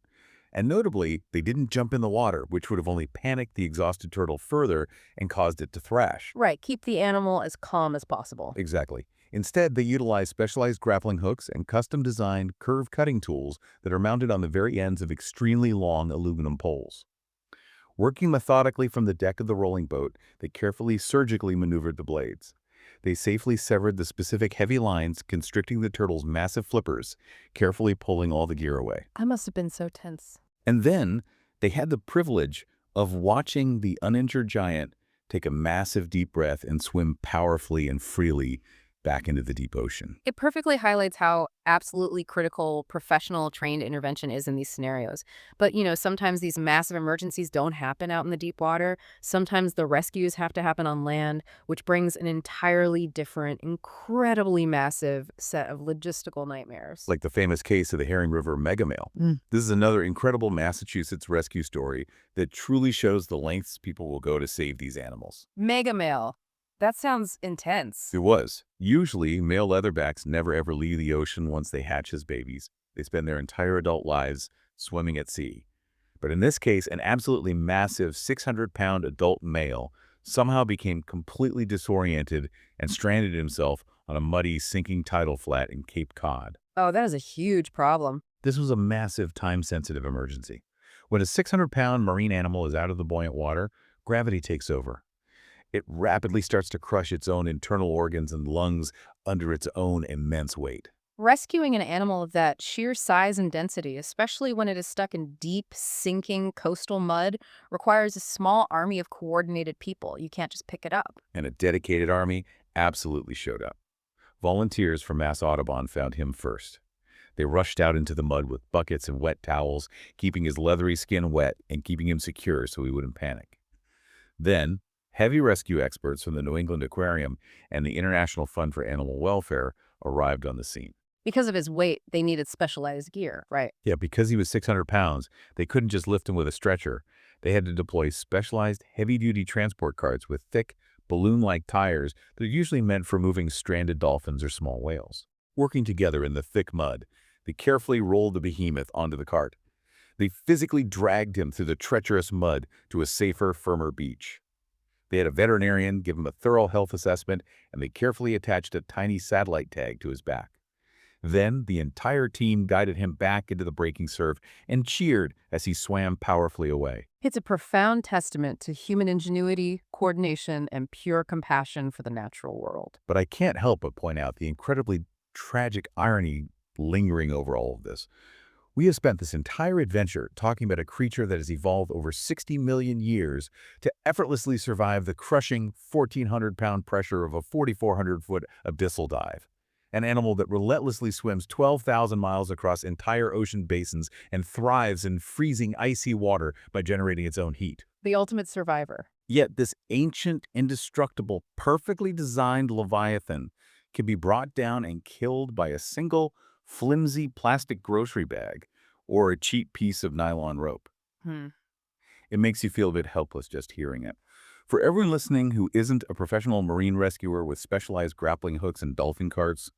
And notably, they didn't jump in the water, which would have only panicked the exhausted turtle further and caused it to thrash. Right, keep the animal as calm as possible. Exactly. Instead, they utilized specialized grappling hooks and custom-designed curve cutting tools that are mounted on the very ends of extremely long aluminum poles. Working methodically from the deck of the rolling boat, they carefully, surgically maneuvered the blades. They safely severed the specific heavy lines constricting the turtle's massive flippers, carefully pulling all the gear away. That must have been so tense. And then they had the privilege of watching the uninjured giant take a massive deep breath and swim powerfully and freely back into the deep ocean. It perfectly highlights how absolutely critical professional trained intervention is in these scenarios. But, sometimes these massive emergencies don't happen out in the deep water. Sometimes the rescues have to happen on land, which brings an entirely different, incredibly massive set of logistical nightmares. Like the famous case of the Herring River megamale. This is another incredible Massachusetts rescue story that truly shows the lengths people will go to save these animals. Mega male. That sounds intense. It was. Usually, male leatherbacks never ever leave the ocean once they hatch as babies. They spend their entire adult lives swimming at sea. But in this case, an absolutely massive 600-pound adult male somehow became completely disoriented and stranded himself on a muddy, sinking tidal flat in Cape Cod. Oh, that is a huge problem. This was a massive, time-sensitive emergency. When a 600-pound marine animal is out of the buoyant water, gravity takes over. It rapidly starts to crush its own internal organs and lungs under its own immense weight. Rescuing an animal of that sheer size and density, especially when it is stuck in deep, sinking coastal mud, requires a small army of coordinated people. You can't just pick it up. And a dedicated army absolutely showed up. Volunteers from Mass Audubon found him first. They rushed out into the mud with buckets and wet towels, keeping his leathery skin wet and keeping him secure so he wouldn't panic. Then, heavy rescue experts from the New England Aquarium and the International Fund for Animal Welfare arrived on the scene. Because of his weight, they needed specialized gear, right? Yeah, because he was 600 pounds, they couldn't just lift him with a stretcher. They had to deploy specialized heavy-duty transport carts with thick, balloon-like tires that are usually meant for moving stranded dolphins or small whales. Working together in the thick mud, they carefully rolled the behemoth onto the cart. They physically dragged him through the treacherous mud to a safer, firmer beach. They had a veterinarian give him a thorough health assessment, and they carefully attached a tiny satellite tag to his back. Then, the entire team guided him back into the breaking surf and cheered as he swam powerfully away. It's a profound testament to human ingenuity, coordination, and pure compassion for the natural world. But I can't help but point out the incredibly tragic irony lingering over all of this. We have spent this entire adventure talking about a creature that has evolved over 60 million years to effortlessly survive the crushing 1,400-pound pressure of a 4,400-foot abyssal dive. An animal that relentlessly swims 12,000 miles across entire ocean basins and thrives in freezing, icy water by generating its own heat. The ultimate survivor. Yet this ancient, indestructible, perfectly designed leviathan can be brought down and killed by a single, flimsy plastic grocery bag or a cheap piece of nylon rope. It makes you feel a bit helpless just hearing it. For everyone listening who isn't a professional marine rescuer with specialized grappling hooks and dolphin carts,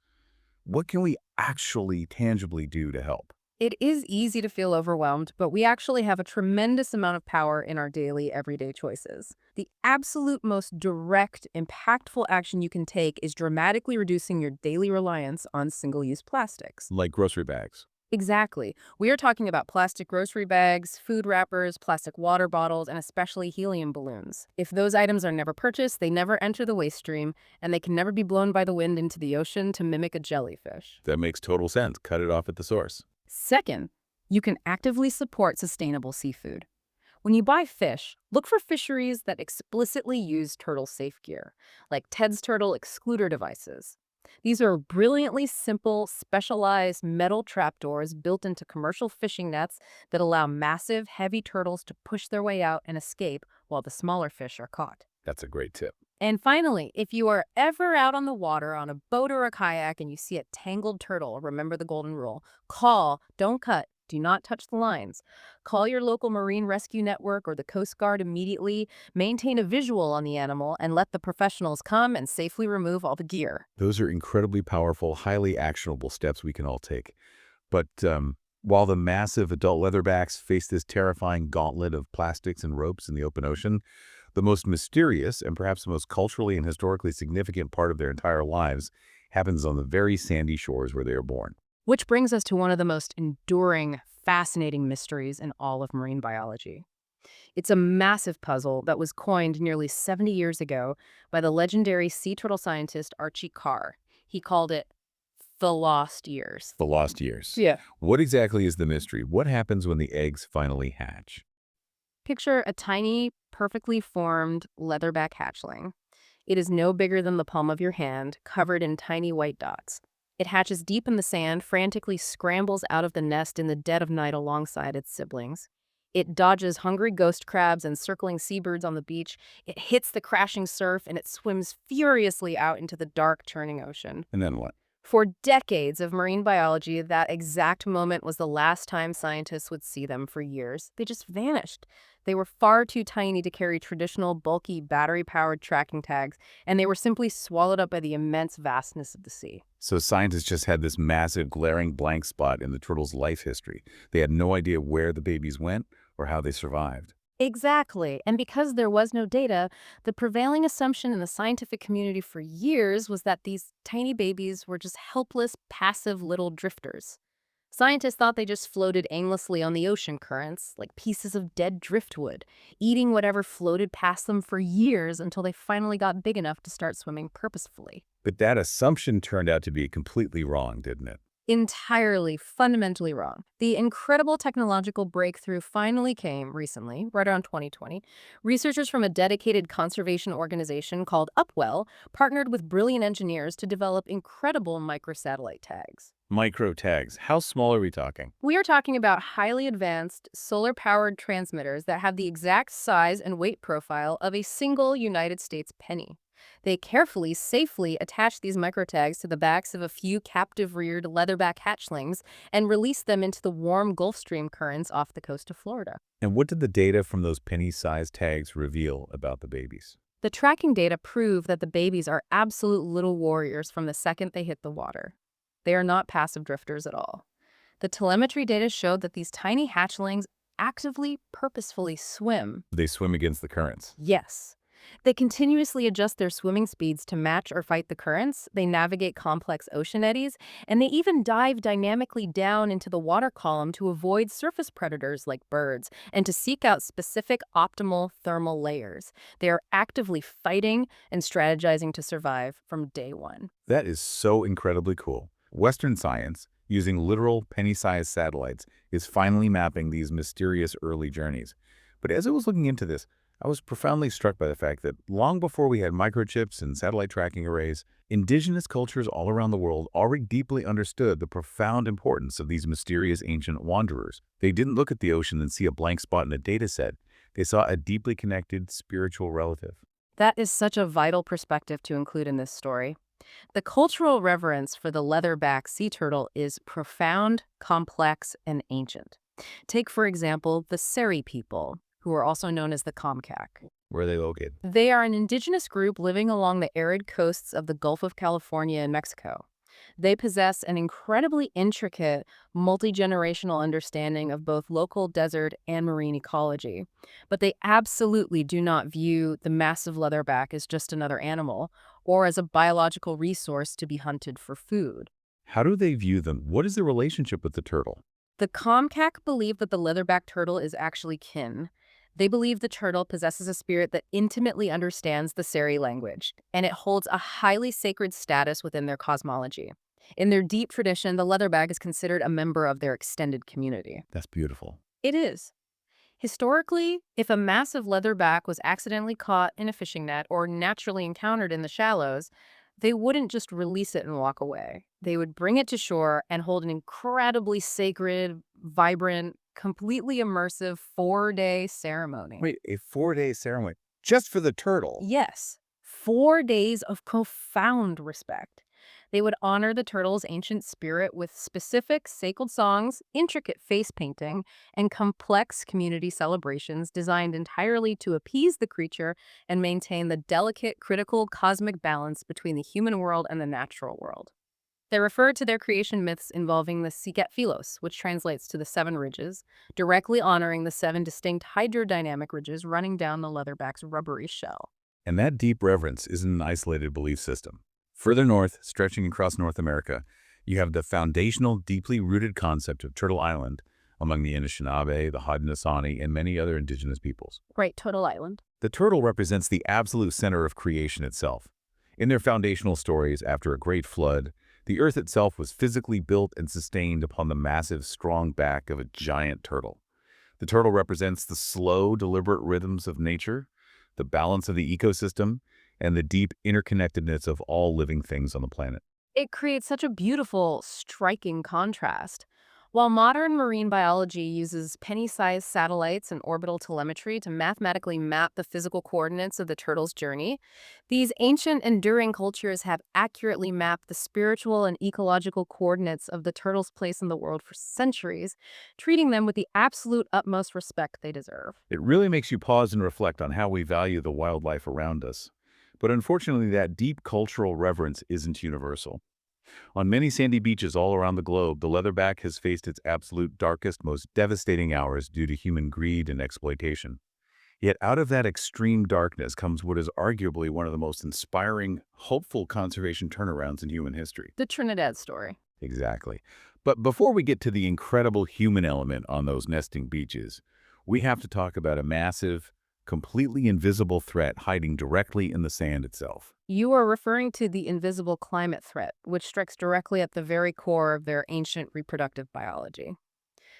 what can we actually tangibly do to help? It is easy to feel overwhelmed, but we actually have a tremendous amount of power in our daily, everyday choices. The absolute most direct, impactful action you can take is dramatically reducing your daily reliance on single-use plastics. Like grocery bags. Exactly. We are talking about plastic grocery bags, food wrappers, plastic water bottles, and especially helium balloons. If those items are never purchased, they never enter the waste stream, and they can never be blown by the wind into the ocean to mimic a jellyfish. That makes total sense. Cut it off at the source. Second, you can actively support sustainable seafood. When you buy fish, look for fisheries that explicitly use turtle-safe gear, like Ted's turtle excluder devices. These are brilliantly simple, specialized metal trapdoors built into commercial fishing nets that allow massive, heavy turtles to push their way out and escape while the smaller fish are caught. That's a great tip. And finally, if you are ever out on the water on a boat or a kayak and you see a tangled turtle, remember the golden rule. Call, don't cut, do not touch the lines. Call your local marine rescue network or the Coast Guard immediately. Maintain a visual on the animal and let the professionals come and safely remove all the gear. Those are incredibly powerful, highly actionable steps we can all take. But while the massive adult leatherbacks face this terrifying gauntlet of plastics and ropes in the open ocean, the most mysterious and perhaps the most culturally and historically significant part of their entire lives happens on the very sandy shores where they are born. Which brings us to one of the most enduring, fascinating mysteries in all of marine biology. It's a massive puzzle that was coined nearly 70 years ago by the legendary sea turtle scientist Archie Carr. He called it the lost years. The lost years. Yeah. What exactly is the mystery? What happens when the eggs finally hatch? Picture a tiny, perfectly formed leatherback hatchling. It is no bigger than the palm of your hand, covered in tiny white dots. It hatches deep in the sand, frantically scrambles out of the nest in the dead of night alongside its siblings. It dodges hungry ghost crabs and circling seabirds on the beach. It hits the crashing surf, and it swims furiously out into the dark, churning ocean. And then what? For decades of marine biology, that exact moment was the last time scientists would see them for years. They just vanished. They were far too tiny to carry traditional, bulky, battery-powered tracking tags, and they were simply swallowed up by the immense vastness of the sea. So scientists just had this massive, glaring blank spot in the turtle's life history. They had no idea where the babies went or how they survived. Exactly. And because there was no data, the prevailing assumption in the scientific community for years was that these tiny babies were just helpless, passive little drifters. Scientists thought they just floated aimlessly on the ocean currents, like pieces of dead driftwood, eating whatever floated past them for years until they finally got big enough to start swimming purposefully. But that assumption turned out to be completely wrong, didn't it? Entirely, fundamentally wrong. The incredible technological breakthrough finally came recently, right around 2020. Researchers from a dedicated conservation organization called Upwell partnered with brilliant engineers to develop incredible microsatellite tags. Micro tags. How small are we talking? We are talking about highly advanced, solar-powered transmitters that have the exact size and weight profile of a single United States penny. They carefully, safely attach these microtags to the backs of a few captive-reared leatherback hatchlings and release them into the warm Gulf Stream currents off the coast of Florida. And what did the data from those penny-sized tags reveal about the babies? The tracking data prove that the babies are absolute little warriors from the second they hit the water. They are not passive drifters at all. The telemetry data showed that these tiny hatchlings actively, purposefully swim. They swim against the currents. Yes. They continuously adjust their swimming speeds to match or fight the currents, they navigate complex ocean eddies, and they even dive dynamically down into the water column to avoid surface predators like birds and to seek out specific optimal thermal layers. They are actively fighting and strategizing to survive from day one. That is so incredibly cool. Western science, using literal penny-sized satellites, is finally mapping these mysterious early journeys. But as I was looking into this, I was profoundly struck by the fact that long before we had microchips and satellite tracking arrays, indigenous cultures all around the world already deeply understood the profound importance of these mysterious ancient wanderers. They didn't look at the ocean and see a blank spot in a data set. They saw a deeply connected spiritual relative. That is such a vital perspective to include in this story. The cultural reverence for the leatherback sea turtle is profound, complex, and ancient. Take, for example, the Seri people, who are also known as the Comcac. Where are they located? They are an indigenous group living along the arid coasts of the Gulf of California and Mexico. They possess an incredibly intricate, multi-generational understanding of both local desert and marine ecology. But they absolutely do not view the massive leatherback as just another animal or as a biological resource to be hunted for food. How do they view them? What is their relationship with the turtle? The Comcac believe that the leatherback turtle is actually kin. They believe the turtle possesses a spirit that intimately understands the Seri language, and it holds a highly sacred status within their cosmology. In their deep tradition, the leatherback is considered a member of their extended community. That's beautiful. It is. Historically, if a massive leatherback was accidentally caught in a fishing net or naturally encountered in the shallows, they wouldn't just release it and walk away. They would bring it to shore and hold an incredibly sacred, vibrant, completely immersive 4-day ceremony. Wait, a 4-day ceremony just for the turtle? Yes, 4 days of profound respect. They would honor the turtle's ancient spirit with specific sacred songs, intricate face painting, and complex community celebrations designed entirely to appease the creature and maintain the delicate, critical cosmic balance between the human world and the natural world. They refer to their creation myths involving the Siket Philos, which translates to the 7 ridges, directly honoring the 7 distinct hydrodynamic ridges running down the leatherback's rubbery shell. And that deep reverence isn't an isolated belief system. Further north, stretching across North America, you have the foundational, deeply rooted concept of Turtle Island among the Anishinaabe, the Haudenosaunee, and many other indigenous peoples. Right, Turtle Island. The turtle represents the absolute center of creation itself. In their foundational stories, after a great flood, the earth itself was physically built and sustained upon the massive, strong back of a giant turtle. The turtle represents the slow, deliberate rhythms of nature, the balance of the ecosystem, and the deep interconnectedness of all living things on the planet. It creates such a beautiful, striking contrast. While modern marine biology uses penny-sized satellites and orbital telemetry to mathematically map the physical coordinates of the turtle's journey, these ancient, enduring cultures have accurately mapped the spiritual and ecological coordinates of the turtle's place in the world for centuries, treating them with the absolute utmost respect they deserve. It really makes you pause and reflect on how we value the wildlife around us. But unfortunately, that deep cultural reverence isn't universal. On many sandy beaches all around the globe, the leatherback has faced its absolute darkest, most devastating hours due to human greed and exploitation. Yet out of that extreme darkness comes what is arguably one of the most inspiring, hopeful conservation turnarounds in human history. The Trinidad story. Exactly. But before we get to the incredible human element on those nesting beaches, we have to talk about a massive, completely invisible threat hiding directly in the sand itself. You are referring to the invisible climate threat, which strikes directly at the very core of their ancient reproductive biology.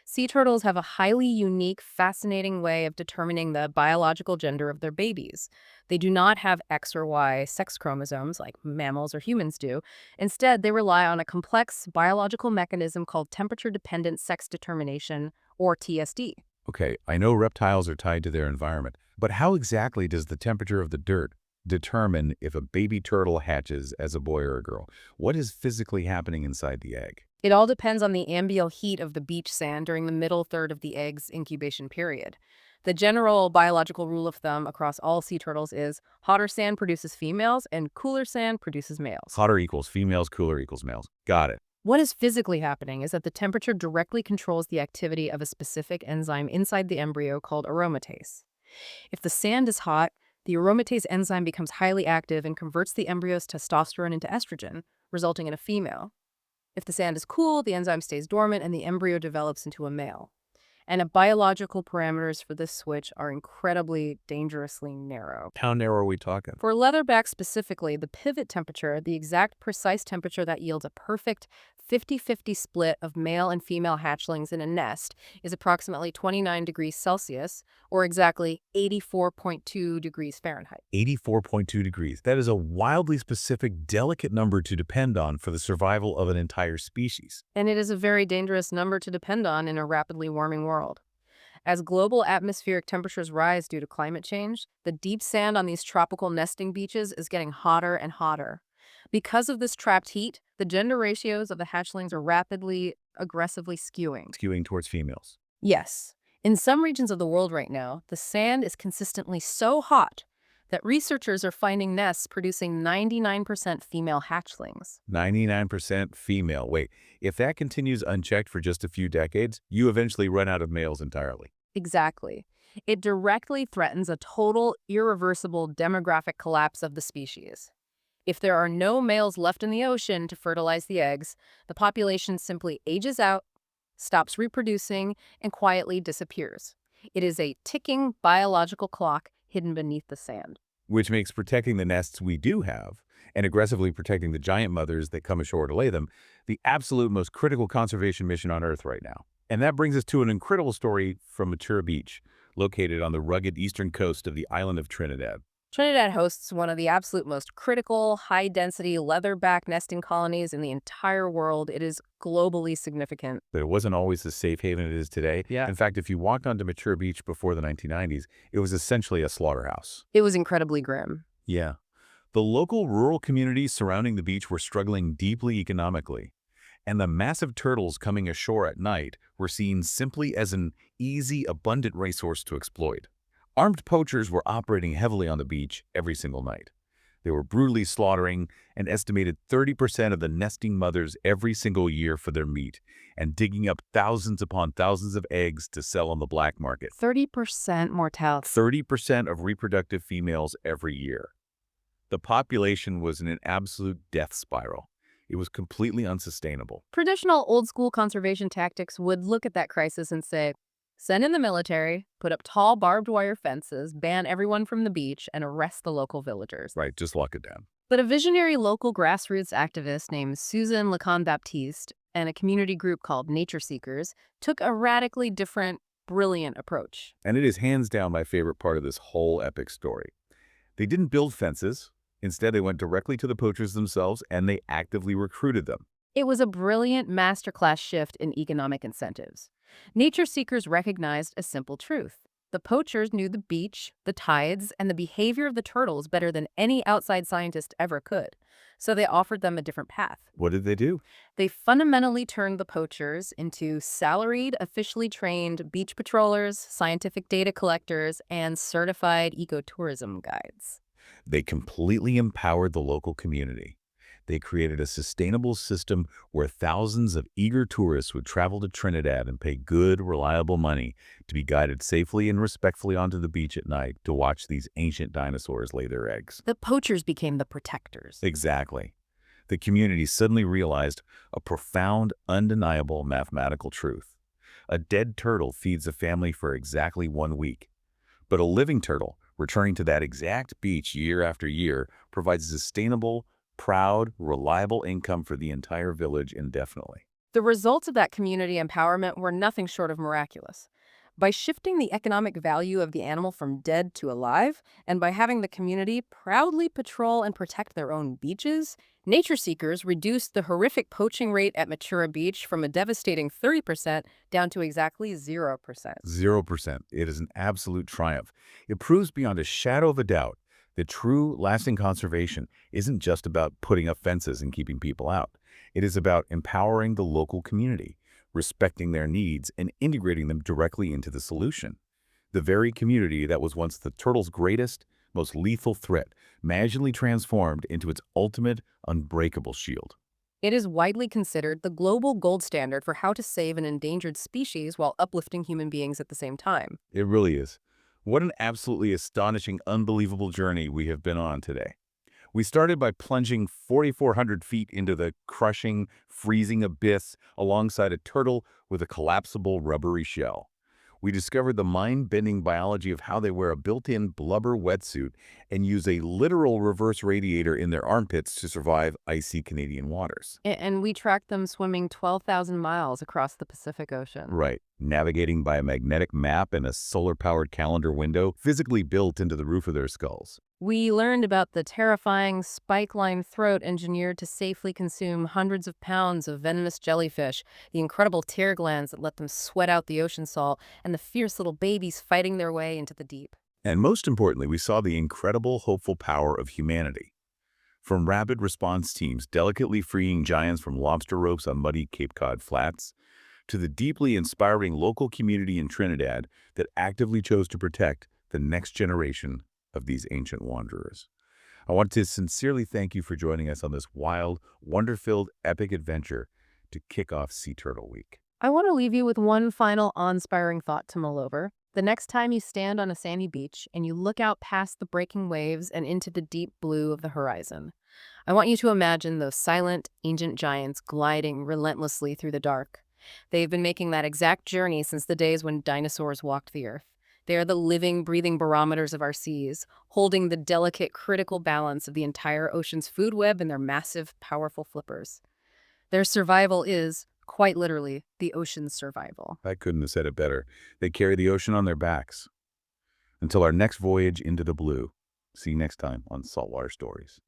Sea turtles have a highly unique, fascinating way of determining the biological gender of their babies. They do not have X or Y sex chromosomes like mammals or humans do. Instead, they rely on a complex biological mechanism called temperature-dependent sex determination, or TSD. Okay, I know reptiles are tied to their environment, but how exactly does the temperature of the dirt determine if a baby turtle hatches as a boy or a girl? What is physically happening inside the egg? It all depends on the ambient heat of the beach sand during the middle third of the egg's incubation period. The general biological rule of thumb across all sea turtles is hotter sand produces females and cooler sand produces males. Hotter equals females, cooler equals males. Got it. What is physically happening is that the temperature directly controls the activity of a specific enzyme inside the embryo called aromatase. If the sand is hot, the aromatase enzyme becomes highly active and converts the embryo's testosterone into estrogen, resulting in a female. If the sand is cool, the enzyme stays dormant and the embryo develops into a male. And the biological parameters for this switch are incredibly dangerously narrow. How narrow are we talking? For leatherback specifically, the pivot temperature, the exact precise temperature that yields a perfect 50-50 split of male and female hatchlings in a nest, is approximately 29 degrees Celsius, or exactly 84.2 degrees Fahrenheit. 84.2 degrees. That is a wildly specific, delicate number to depend on for the survival of an entire species. And it is a very dangerous number to depend on in a rapidly warming world. As global atmospheric temperatures rise due to climate change, the deep sand on these tropical nesting beaches is getting hotter and hotter. Because of this trapped heat, the gender ratios of the hatchlings are rapidly, aggressively skewing. Skewing towards females. Yes, in some regions of the world right now, the sand is consistently so hot that researchers are finding nests producing 99% female hatchlings. 99% female. Wait, if that continues unchecked for just a few decades, you eventually run out of males entirely. Exactly. It directly threatens a total, irreversible demographic collapse of the species. If there are no males left in the ocean to fertilize the eggs, the population simply ages out, stops reproducing, and quietly disappears. It is a ticking biological clock hidden beneath the sand. Which makes protecting the nests we do have, and aggressively protecting the giant mothers that come ashore to lay them, the absolute most critical conservation mission on Earth right now. And that brings us to an incredible story from Matura Beach, located on the rugged eastern coast of the island of Trinidad. Trinidad hosts one of the absolute most critical, high-density leatherback nesting colonies in the entire world. It is globally significant. But it wasn't always the safe haven it is today. Yeah. In fact, if you walked onto Matura Beach before the 1990s, it was essentially a slaughterhouse. It was incredibly grim. Yeah. The local rural communities surrounding the beach were struggling deeply economically, and the massive turtles coming ashore at night were seen simply as an easy, abundant resource to exploit. Armed poachers were operating heavily on the beach every single night. They were brutally slaughtering an estimated 30% of the nesting mothers every single year for their meat, and digging up thousands upon thousands of eggs to sell on the black market. 30% mortality. 30% of reproductive females every year. The population was in an absolute death spiral. It was completely unsustainable. Traditional old-school conservation tactics would look at that crisis and say, send in the military, put up tall barbed wire fences, ban everyone from the beach, and arrest the local villagers. Right, just lock it down. But a visionary local grassroots activist named Susan Lacan-Baptiste and a community group called Nature Seekers took a radically different, brilliant approach. And it is hands down my favorite part of this whole epic story. They didn't build fences. Instead, they went directly to the poachers themselves and they actively recruited them. It was a brilliant masterclass shift in economic incentives. Nature seekers recognized a simple truth. The poachers knew the beach, the tides, and the behavior of the turtles better than any outside scientist ever could. So they offered them a different path. What did they do? They fundamentally turned the poachers into salaried, officially trained beach patrollers, scientific data collectors, and certified ecotourism guides. They completely empowered the local community. They created a sustainable system where thousands of eager tourists would travel to Trinidad and pay good, reliable money to be guided safely and respectfully onto the beach at night to watch these ancient dinosaurs lay their eggs. The poachers became the protectors. Exactly. The community suddenly realized a profound, undeniable mathematical truth. A dead turtle feeds a family for exactly 1 week, but a living turtle, returning to that exact beach year after year, provides sustainable, proud, reliable income for the entire village indefinitely. The results of that community empowerment were nothing short of miraculous. By shifting the economic value of the animal from dead to alive, and by having the community proudly patrol and protect their own beaches, nature seekers reduced the horrific poaching rate at Matura Beach from a devastating 30% down to exactly 0%. 0%. It is an absolute triumph. It proves beyond a shadow of a doubt that true, lasting conservation isn't just about putting up fences and keeping people out. It is about empowering the local community, respecting their needs, and integrating them directly into the solution. The very community that was once the turtle's greatest, most lethal threat, magically transformed into its ultimate, unbreakable shield. It is widely considered the global gold standard for how to save an endangered species while uplifting human beings at the same time. It really is. What an absolutely astonishing, unbelievable journey we have been on today. We started by plunging 4,400 feet into the crushing, freezing abyss alongside a turtle with a collapsible rubbery shell. We discovered the mind-bending biology of how they wear a built-in blubber wetsuit and use a literal reverse radiator in their armpits to survive icy Canadian waters. And we tracked them swimming 12,000 miles across the Pacific Ocean. Right, navigating by a magnetic map and a solar-powered calendar window physically built into the roof of their skulls. We learned about the terrifying spike-line throat engineered to safely consume hundreds of pounds of venomous jellyfish, the incredible tear glands that let them sweat out the ocean salt, and the fierce little babies fighting their way into the deep. And most importantly, we saw the incredible, hopeful power of humanity. From rapid response teams delicately freeing giants from lobster ropes on muddy Cape Cod flats, to the deeply inspiring local community in Trinidad that actively chose to protect the next generation of these ancient wanderers. I want to sincerely thank you for joining us on this wild, wonder-filled, epic adventure to kick off Sea Turtle Week. I want to leave you with one final awe-inspiring thought to mull over. The next time you stand on a sandy beach and you look out past the breaking waves and into the deep blue of the horizon, I want you to imagine those silent, ancient giants gliding relentlessly through the dark. They've been making that exact journey since the days when dinosaurs walked the earth. They are the living, breathing barometers of our seas, holding the delicate, critical balance of the entire ocean's food web in their massive, powerful flippers. Their survival is, quite literally, the ocean's survival. I couldn't have said it better. They carry the ocean on their backs. Until our next voyage into the blue. See you next time on Saltwater Stories.